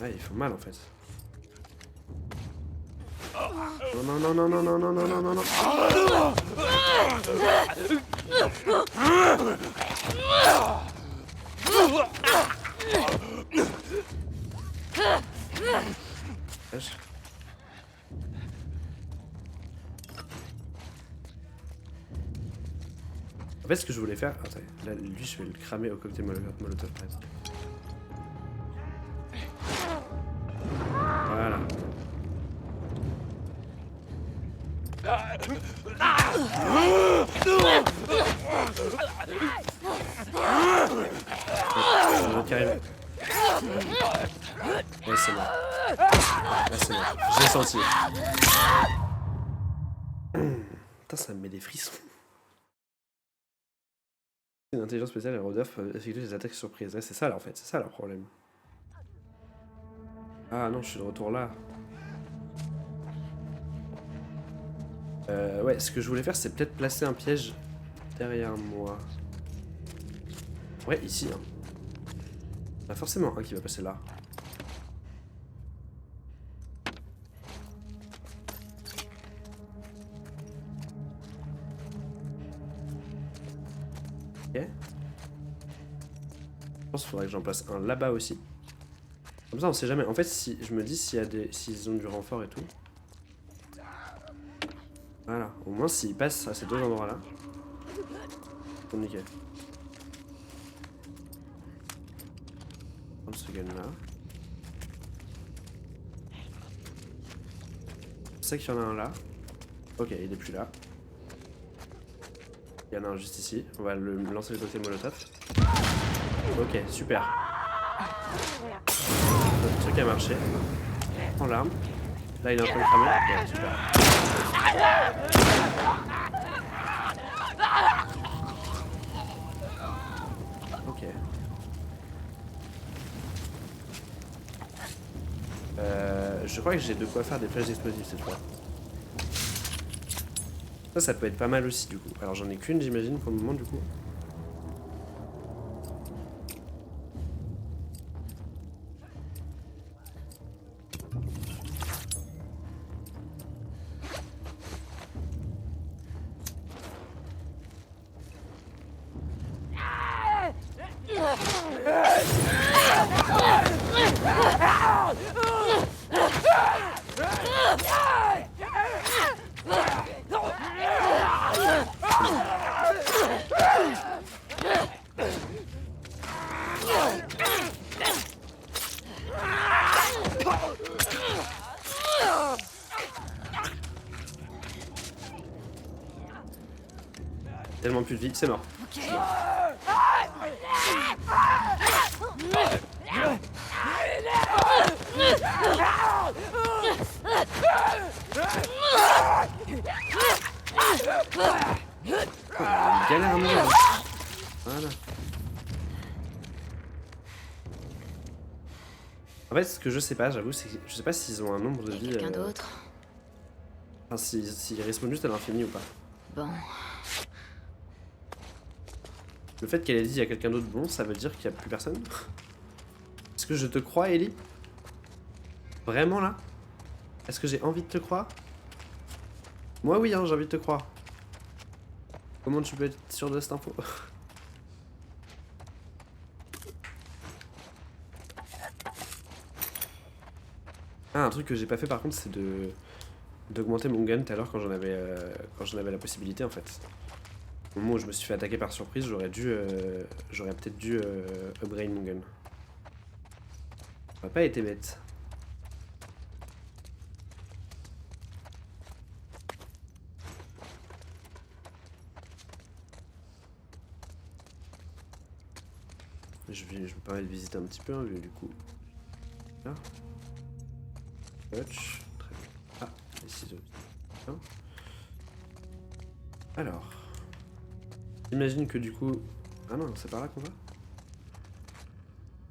Ah, ils font mal en fait. Non, non, non, non, non, non, non, non, non, non. Wesh. En fait, ce que je voulais faire... Attends, là, lui, je vais le cramer au cocktail molotov, par exemple. Voilà. L'autre qui arrive. Ouais, c'est mort. Là, c'est mort. J'ai senti. Putain, ça me met des frissons. Une intelligence spéciale et Rodolphe peuvent effectuer des attaques surprises. Ouais, c'est ça là en fait, c'est ça leur problème. Ah non, je suis de retour là. Ouais, ce que je voulais faire, c'est peut-être placer un piège derrière moi. Ouais, ici. Hein. Il y en a forcément un qui va passer là. Ok. Je pense qu'il faudrait que j'en place un là-bas aussi. Comme ça, on sait jamais. En fait, si je me dis s'ils ont du renfort et tout. Voilà. Au moins, s'ils passent à ces deux endroits-là. Pour nickel. Prendre ce gun-là. Je sais qu'il y en a un là. Ok, il est plus là. Il y en a un juste ici. On va le lancer le côté molotov. Ok, super. Le truc a marché. Prends l'arme. Là, il est en train de cramer. Ouais, super. Ok. Je crois que j'ai de quoi faire des flèches explosives cette fois. Ça peut être pas mal aussi du coup. Alors j'en ai qu'une j'imagine pour le moment du coup. Tellement plus de vie, c'est mort. Galère à mourir. Voilà. En fait, ce que je sais pas, j'avoue, c'est que je sais pas s'ils ont un nombre de Y a vies. quelqu'un d'autre? Enfin, s'ils respawnent juste à l'infini ou pas. Bon, Le fait qu'elle ait dit il y a quelqu'un d'autre bon, ça veut dire qu'il y a plus personne. Est-ce que je te crois, Ellie? Vraiment là? Est-ce que j'ai envie de te croire? Moi oui, hein, j'ai envie de te croire. Comment tu peux être sûr de cette info? Ah, un truc que j'ai pas fait par contre, c'est d'augmenter mon gun tout à l'heure quand j'en avais la possibilité en fait. Au moment où je me suis fait attaquer par surprise, j'aurais peut-être dû upgrade mon gun. Ça aurait pas été bête. Je me permets de visiter un petit peu, hein, du coup. Là. Touch. Très bien. Ah, les ciseaux. Bien. Alors. J'imagine que du coup. Ah non, c'est par là qu'on va?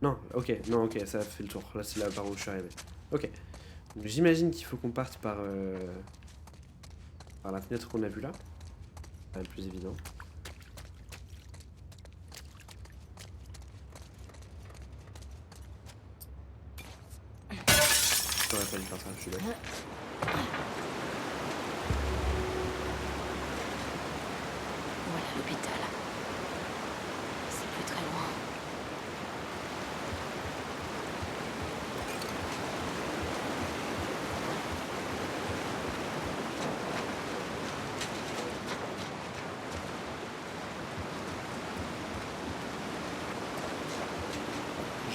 Non, ok, ça a fait le tour. Là, c'est là par où je suis arrivé. Ok. Donc j'imagine qu'il faut qu'on parte par la fenêtre qu'on a vue là. C'est le plus évident. J'aurais pas dû faire ça, je suis bête. voilà l'hôpital. C'est plus très loin.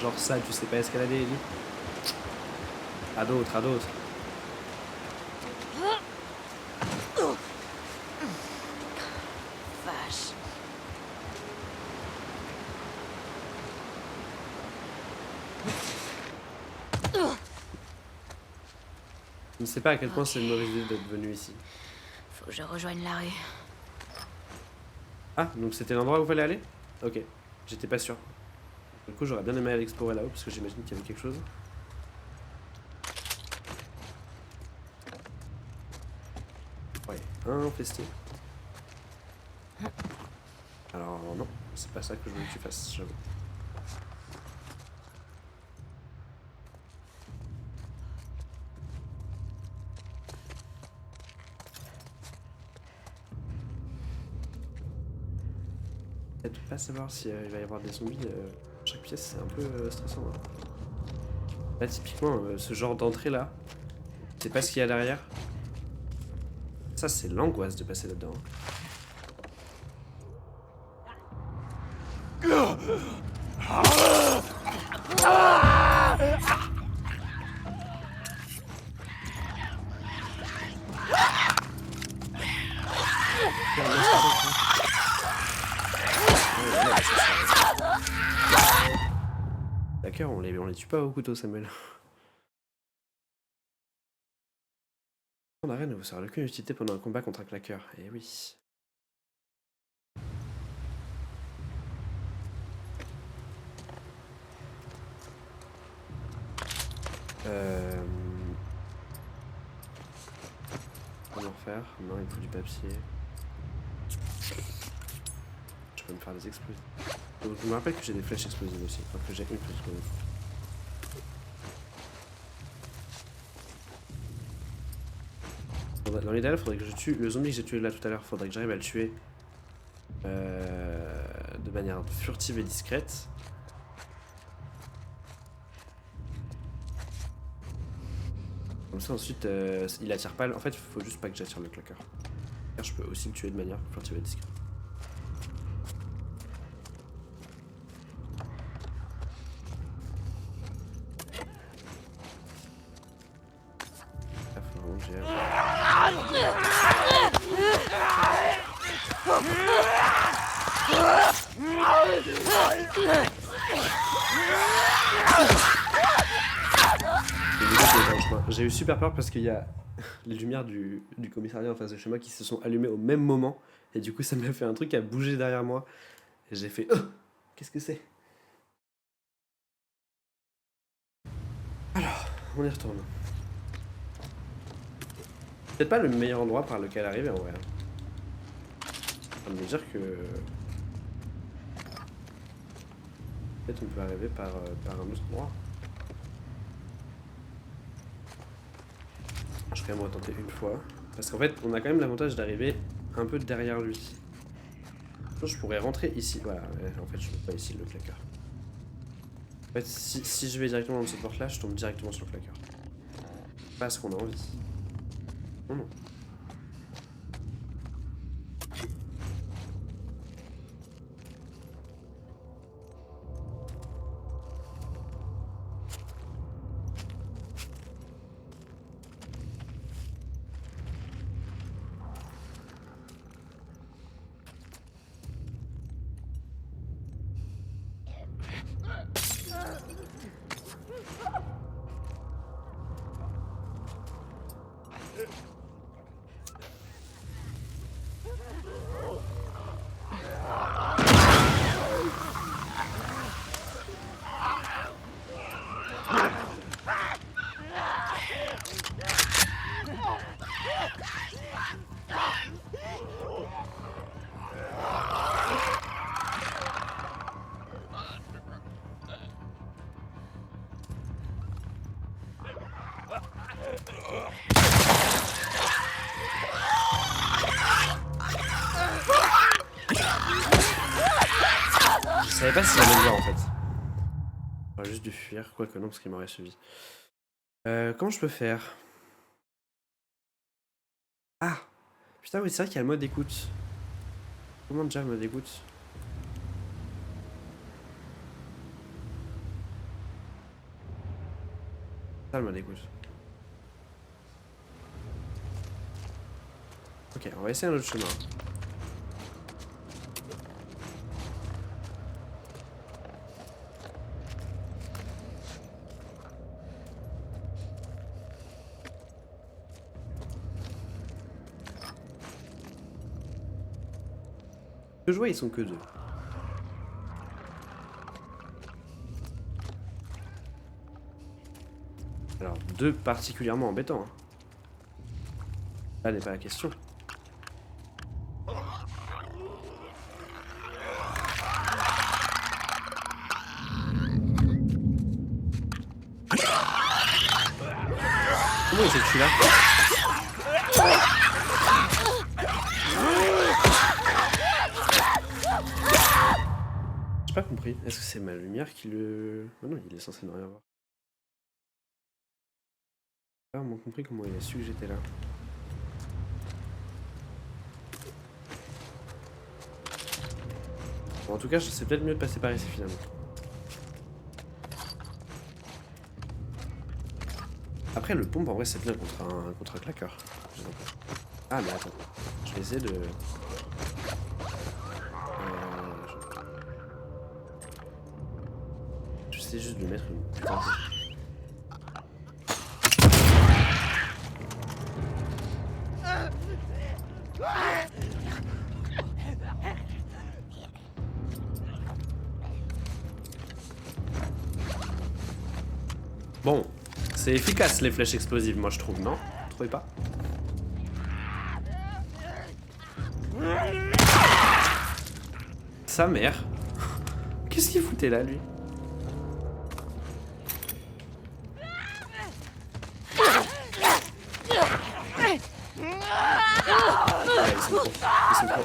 Genre ça, tu sais pas escalader, Ellie? À d'autres, à d'autres. Vache. Je ne sais pas à quel point c'est une mauvaise idée d'être venu ici. Faut que je rejoigne la rue. Ah, donc c'était l'endroit où il fallait aller? Ok, j'étais pas sûr. Du coup, j'aurais bien aimé aller explorer là-haut parce que j'imagine qu'il y avait quelque chose. Ouais, infesté. Alors non, c'est pas ça que je veux que tu fasses, j'avoue. Peut-être pas savoir s'il va y avoir des zombies. Chaque pièce, c'est un peu stressant. Hein. Là, typiquement, ce genre d'entrée là, c'est pas ce qu'il y a derrière. Ça, c'est l'angoisse de passer là-dedans. D'accord, on les tue pas au couteau, Samuel. Ton arène ne vous sera aucune utilité pendant un combat contre un claqueur. Eh oui. Comment faire? Non, il me faut du papier. Je peux me faire des explosifs. Donc, je me rappelle que j'ai des flèches explosives aussi. Enfin, que j'ai une flèche explosive. Dans l'idéal, il faudrait que je tue le zombie que j'ai tué là tout à l'heure. Faudrait que j'arrive à le tuer de manière furtive et discrète. Comme ça, ensuite, il attire pas. En fait, faut juste pas que j'attire le claqueur. Je peux aussi le tuer de manière furtive et discrète. Là, faut vraiment que j'y aille. J'ai eu super peur parce qu'il y a les lumières du commissariat en face de chez moi qui se sont allumées au même moment et du coup ça m'a fait un truc à bouger derrière moi et j'ai fait oh, qu'est-ce que c'est? Alors, on y retourne. Peut-être pas le meilleur endroit par lequel arriver en vrai. Ça me dire que peut-être on peut arriver par un autre endroit. Je vais quand même retenter une fois. Parce qu'en fait, on a quand même l'avantage d'arriver un peu derrière lui. Je pourrais rentrer ici. Voilà, en fait, je ne peux pas ici le claqueur. En fait, si je vais directement dans cette porte-là, je tombe directement sur le claqueur. Pas ce qu'on a envie. Non, non. Je savais pas si j'allais le voir en fait. J'aurais juste dû fuir, quoique non, parce qu'il m'aurait suivi. Comment je peux faire? Ah! Putain, oui, c'est vrai qu'il y a le mode écoute. Comment déjà le mode écoute? Ça, le mode écoute. Ok, on va essayer un autre chemin. Que je vois, ils sont que deux. Alors, deux particulièrement embêtants. Hein. Là n'est pas la question. Comment il s'est tué là? J'ai pas compris. Est-ce que c'est ma lumière qui le... Oh non, il est censé ne rien voir. J'ai pas vraiment compris comment il a su que j'étais là. Bon, en tout cas, c'est peut-être mieux de passer par ici finalement. Après, le pompe en vrai c'est bien contre un claqueur. Ah, mais attends. Je vais essayer de. Je sais juste de lui mettre une putain de... Bon, c'est efficace les flèches explosives, moi je trouve, non? Vous trouvez pas? Sa mère. Qu'est-ce qu'il foutait là, lui? Ouais, ils sont trop. Ils sont trop.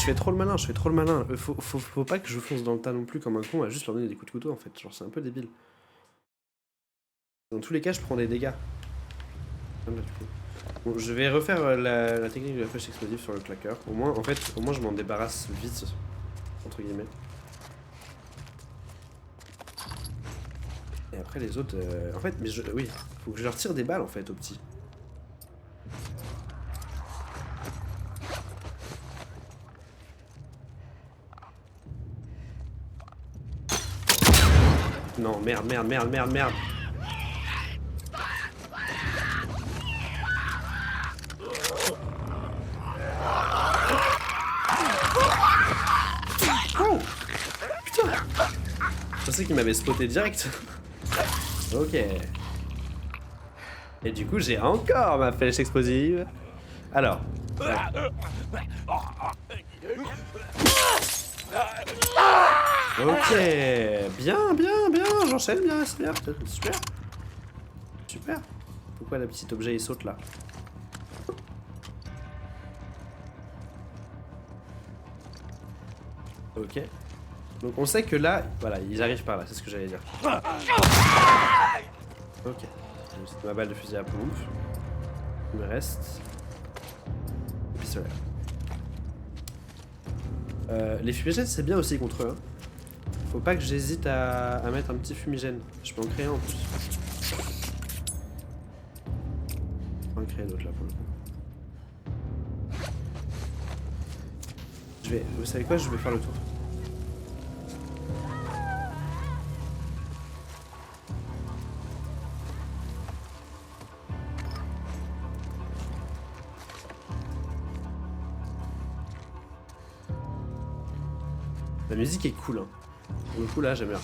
fais trop le malin, je fais trop le malin. Faut pas que je fonce dans le tas non plus comme un con à juste leur donner des coups de couteau en fait. Genre c'est un peu débile. Dans tous les cas, je prends des dégâts. Là, du coup. Bon, je vais refaire la technique de la flèche explosive sur le claqueur. Au moins, en fait, au moins je m'en débarrasse vite, entre guillemets. Et après les autres, en fait, mais oui, faut que je leur tire des balles en fait aux petits. Non, merde. Oh putain, je pensais qu'il m'avait spoté direct. Ok. Et du coup, j'ai encore ma flèche explosive. Alors. Ouais. Ok, bien, j'enchaîne bien, c'est bien, super. Super. Pourquoi le petit objet il saute là? Ok. Donc on sait que là, voilà, ils arrivent par là, c'est ce que j'allais dire. Ok. C'est ma balle de fusil à pompe. Il me reste... le pistolet. Les fumigènes c'est bien aussi contre eux. Hein. Faut pas que j'hésite à mettre un petit fumigène. Je peux en créer un en plus. Je peux en créer d'autres là pour le coup. Vous savez quoi, je vais faire le tour. La musique est cool, hein. Pour le coup, là, j'aime bien.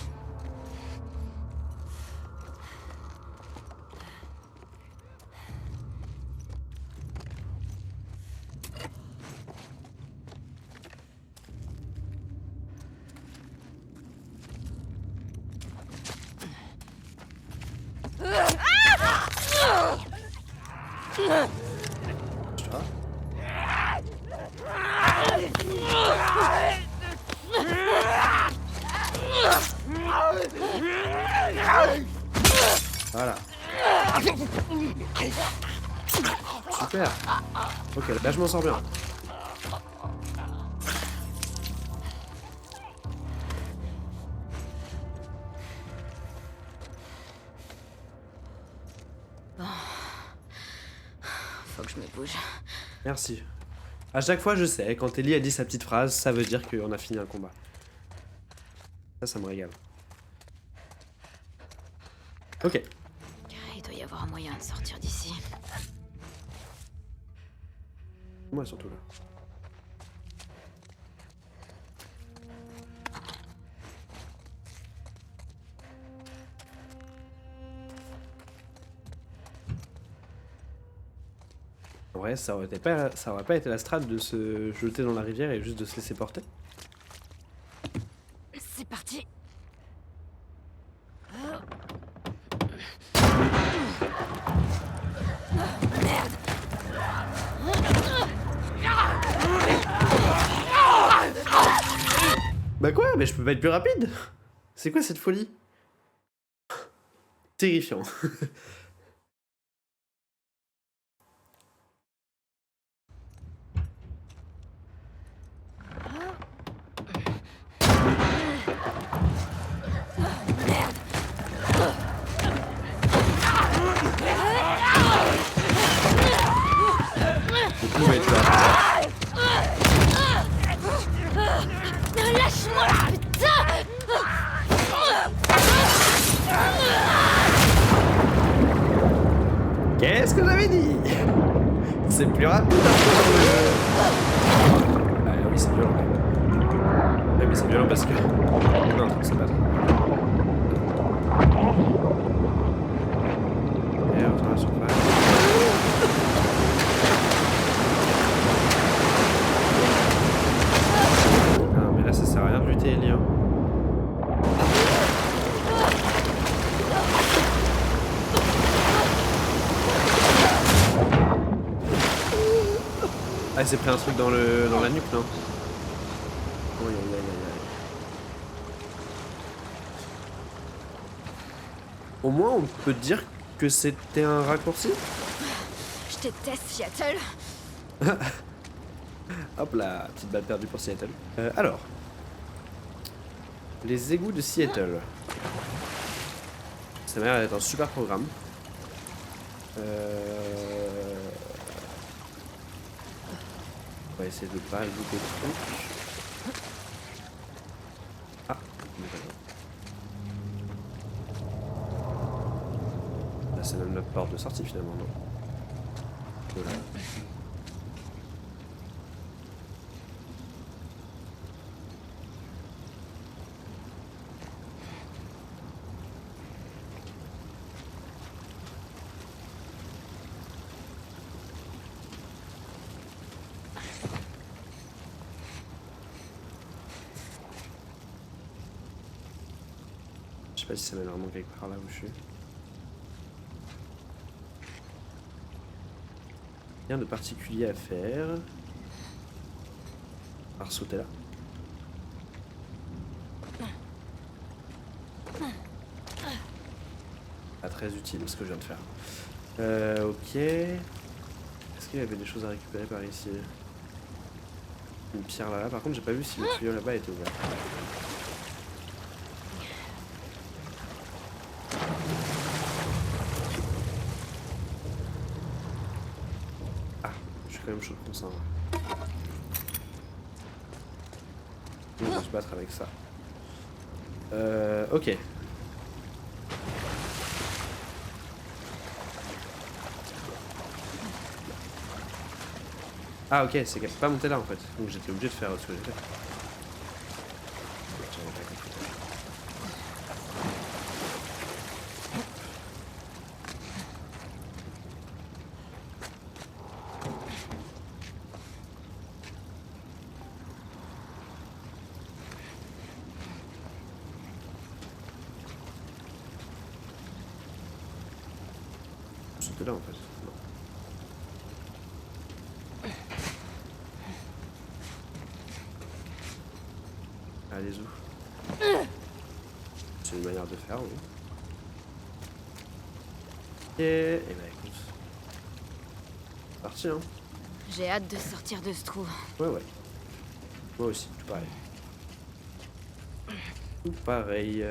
Voilà. Super. Ok, là je m'en sors bien. Faut que je me bouge. Merci. À chaque fois, je sais, quand Ellie a dit sa petite phrase, ça veut dire qu'on a fini un combat. Ça me régale. Ok. Il doit y avoir un moyen de sortir d'ici. Moi surtout là. En vrai, ça aurait pas été la strat de se jeter dans la rivière et juste de se laisser porter. C'est parti. Bah quoi? Mais je peux pas être plus rapide? C'est quoi cette folie? Terrifiant. Lâche-moi, putain! Qu'est-ce que j'avais dit? C'est plus rapide. Ah oui, c'est violent. Ouais, mais c'est violent parce que... Non, c'est pas ça. Et retourne à la surface. Ah, mais là, ça sert à rien de lutter, Ellie. Hein. Ah, il s'est pris un truc dans la nuque, non? Aïe, aïe, aïe, aïe, aïe. Au moins, on peut dire que c'était un raccourci. Je déteste Seattle. Hop là, petite balle perdue pour Seattle. Alors, les égouts de Seattle. Ça m'a l'air d'être un super programme. On va essayer de pas louper de trucs. Ah, là c'est même notre porte de sortie finalement, non? Voilà. Je sais pas si ça mène vraiment quelque part là où je suis. Rien de particulier à faire. À part sauter là. Pas très utile ce que je viens de faire. Ok. Est-ce qu'il y avait des choses à récupérer par ici? Une pierre là, par contre j'ai pas vu si le tuyau là-bas était ouvert. Ah, je suis quand même chaud pour ça. On va se battre avec ça. Ok. Ah ok, c'est qu'elle peut pas monter là en fait. Donc j'étais obligé de faire ce que j'ai fait. J'avais pas compris. C'était là en fait. Non. Allez où? C'est une manière de faire, oui. Et bah écoute. C'est parti hein. J'ai hâte de sortir de ce trou. Ouais ouais. Moi aussi, tout pareil. Tout pareil.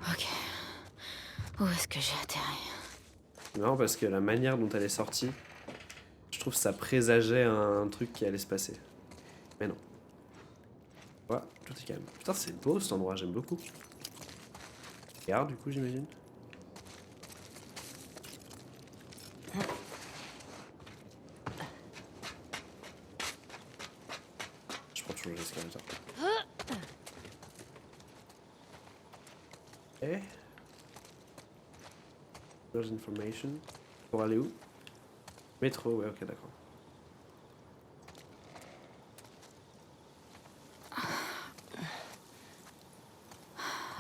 Ok. Où est-ce que j'ai atterri? Non, parce que la manière dont elle est sortie, je trouve que ça présageait un truc qui allait se passer. Mais non. Voilà, tout est calme. Putain, c'est beau cet endroit, j'aime beaucoup. Regarde, du coup, j'imagine. Je prends toujours l'escalator. Et There's information. Pour aller où? Métro, ouais, ok, d'accord.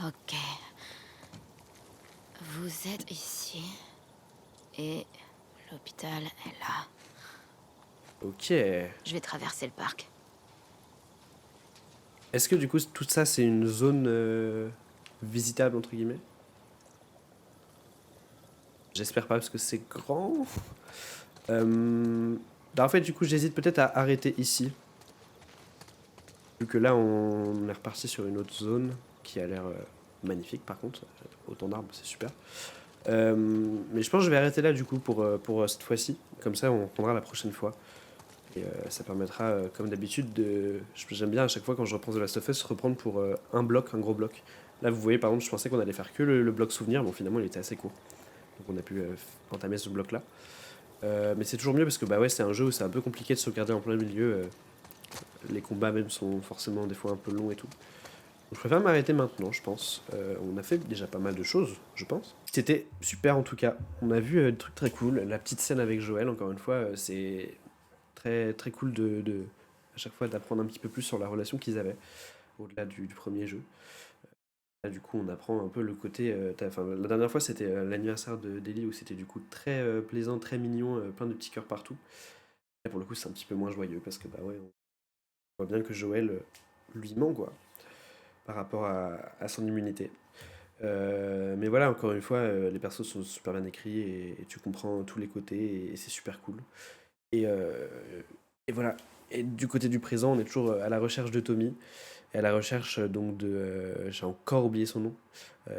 Ok. Vous êtes ici. Et l'hôpital est là. Ok. Je vais traverser le parc. Est-ce que du coup, tout ça, c'est une zone visitable, entre guillemets? J'espère pas, parce que c'est grand. En fait, du coup, j'hésite peut-être à arrêter ici. Vu que là, on est reparti sur une autre zone qui a l'air magnifique, par contre. Autant d'arbres, c'est super. Mais je pense que je vais arrêter là, du coup, pour cette fois-ci. Comme ça, on reprendra la prochaine fois. Et ça permettra, comme d'habitude, de... J'aime bien à chaque fois, quand je reprends The Last of Us, reprendre pour un bloc, un gros bloc. Là, vous voyez, par exemple, je pensais qu'on allait faire que le bloc souvenir. Bon, finalement, il était assez court. Donc on a pu entamer ce bloc-là. Mais c'est toujours mieux parce que bah ouais, c'est un jeu où c'est un peu compliqué de sauvegarder en plein milieu. Les combats même sont forcément des fois un peu longs et tout. Donc je préfère m'arrêter maintenant, je pense. On a fait déjà pas mal de choses, je pense. C'était super en tout cas. On a vu des trucs très cool. La petite scène avec Joël, encore une fois, c'est très très cool à chaque fois d'apprendre un petit peu plus sur la relation qu'ils avaient. au-delà du premier jeu. Là, du coup, on apprend un peu le côté. La dernière fois, c'était l'anniversaire d'Ellie où c'était du coup très plaisant, très mignon, plein de petits cœurs partout. Et pour le coup, c'est un petit peu moins joyeux parce que bah ouais, on voit bien que Joël lui ment quoi, par rapport à son immunité. Mais voilà, encore une fois, les persos sont super bien écrits et tu comprends tous les côtés et c'est super cool. Et, euh, et voilà. Et du côté du présent, on est toujours à la recherche de Tommy. Et à la recherche donc de. J'ai encore oublié son nom.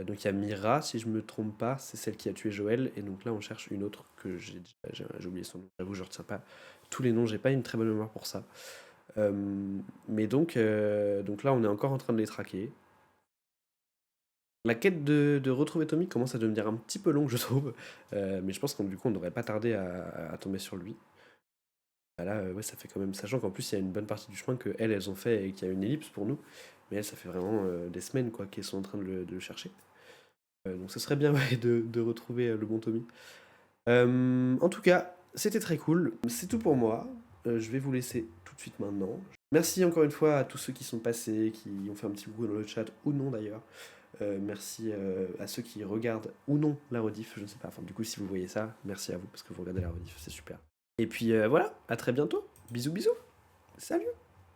Donc il y a Mira, si je me trompe pas, c'est celle qui a tué Joël. Et donc là, on cherche une autre que j'ai oublié son nom. J'avoue, je retiens pas tous les noms, j'ai pas une très bonne mémoire pour ça. Euh, mais donc là, on est encore en train de les traquer. La quête de retrouver Tommy commence à devenir un petit peu longue, je trouve. Mais je pense qu'on du coup, on n'aurait pas tardé à tomber sur lui. Bah là, ouais, ça fait quand même. Sachant qu'en plus, il y a une bonne partie du chemin que elles ont fait et qu'il y a une ellipse pour nous. Mais elles, ça fait vraiment des semaines quoi, qu'elles sont en train de le chercher. Donc ce serait bien ouais, de retrouver le bon Tommy. En tout cas, c'était très cool. C'est tout pour moi. Je vais vous laisser tout de suite maintenant. Merci encore une fois à tous ceux qui sont passés, qui ont fait un petit coucou dans le chat, ou non d'ailleurs. Merci à ceux qui regardent ou non la rediff, je ne sais pas. Enfin, du coup, si vous voyez ça, merci à vous parce que vous regardez la rediff, c'est super. Et puis voilà, à très bientôt. Bisous, bisous. Salut.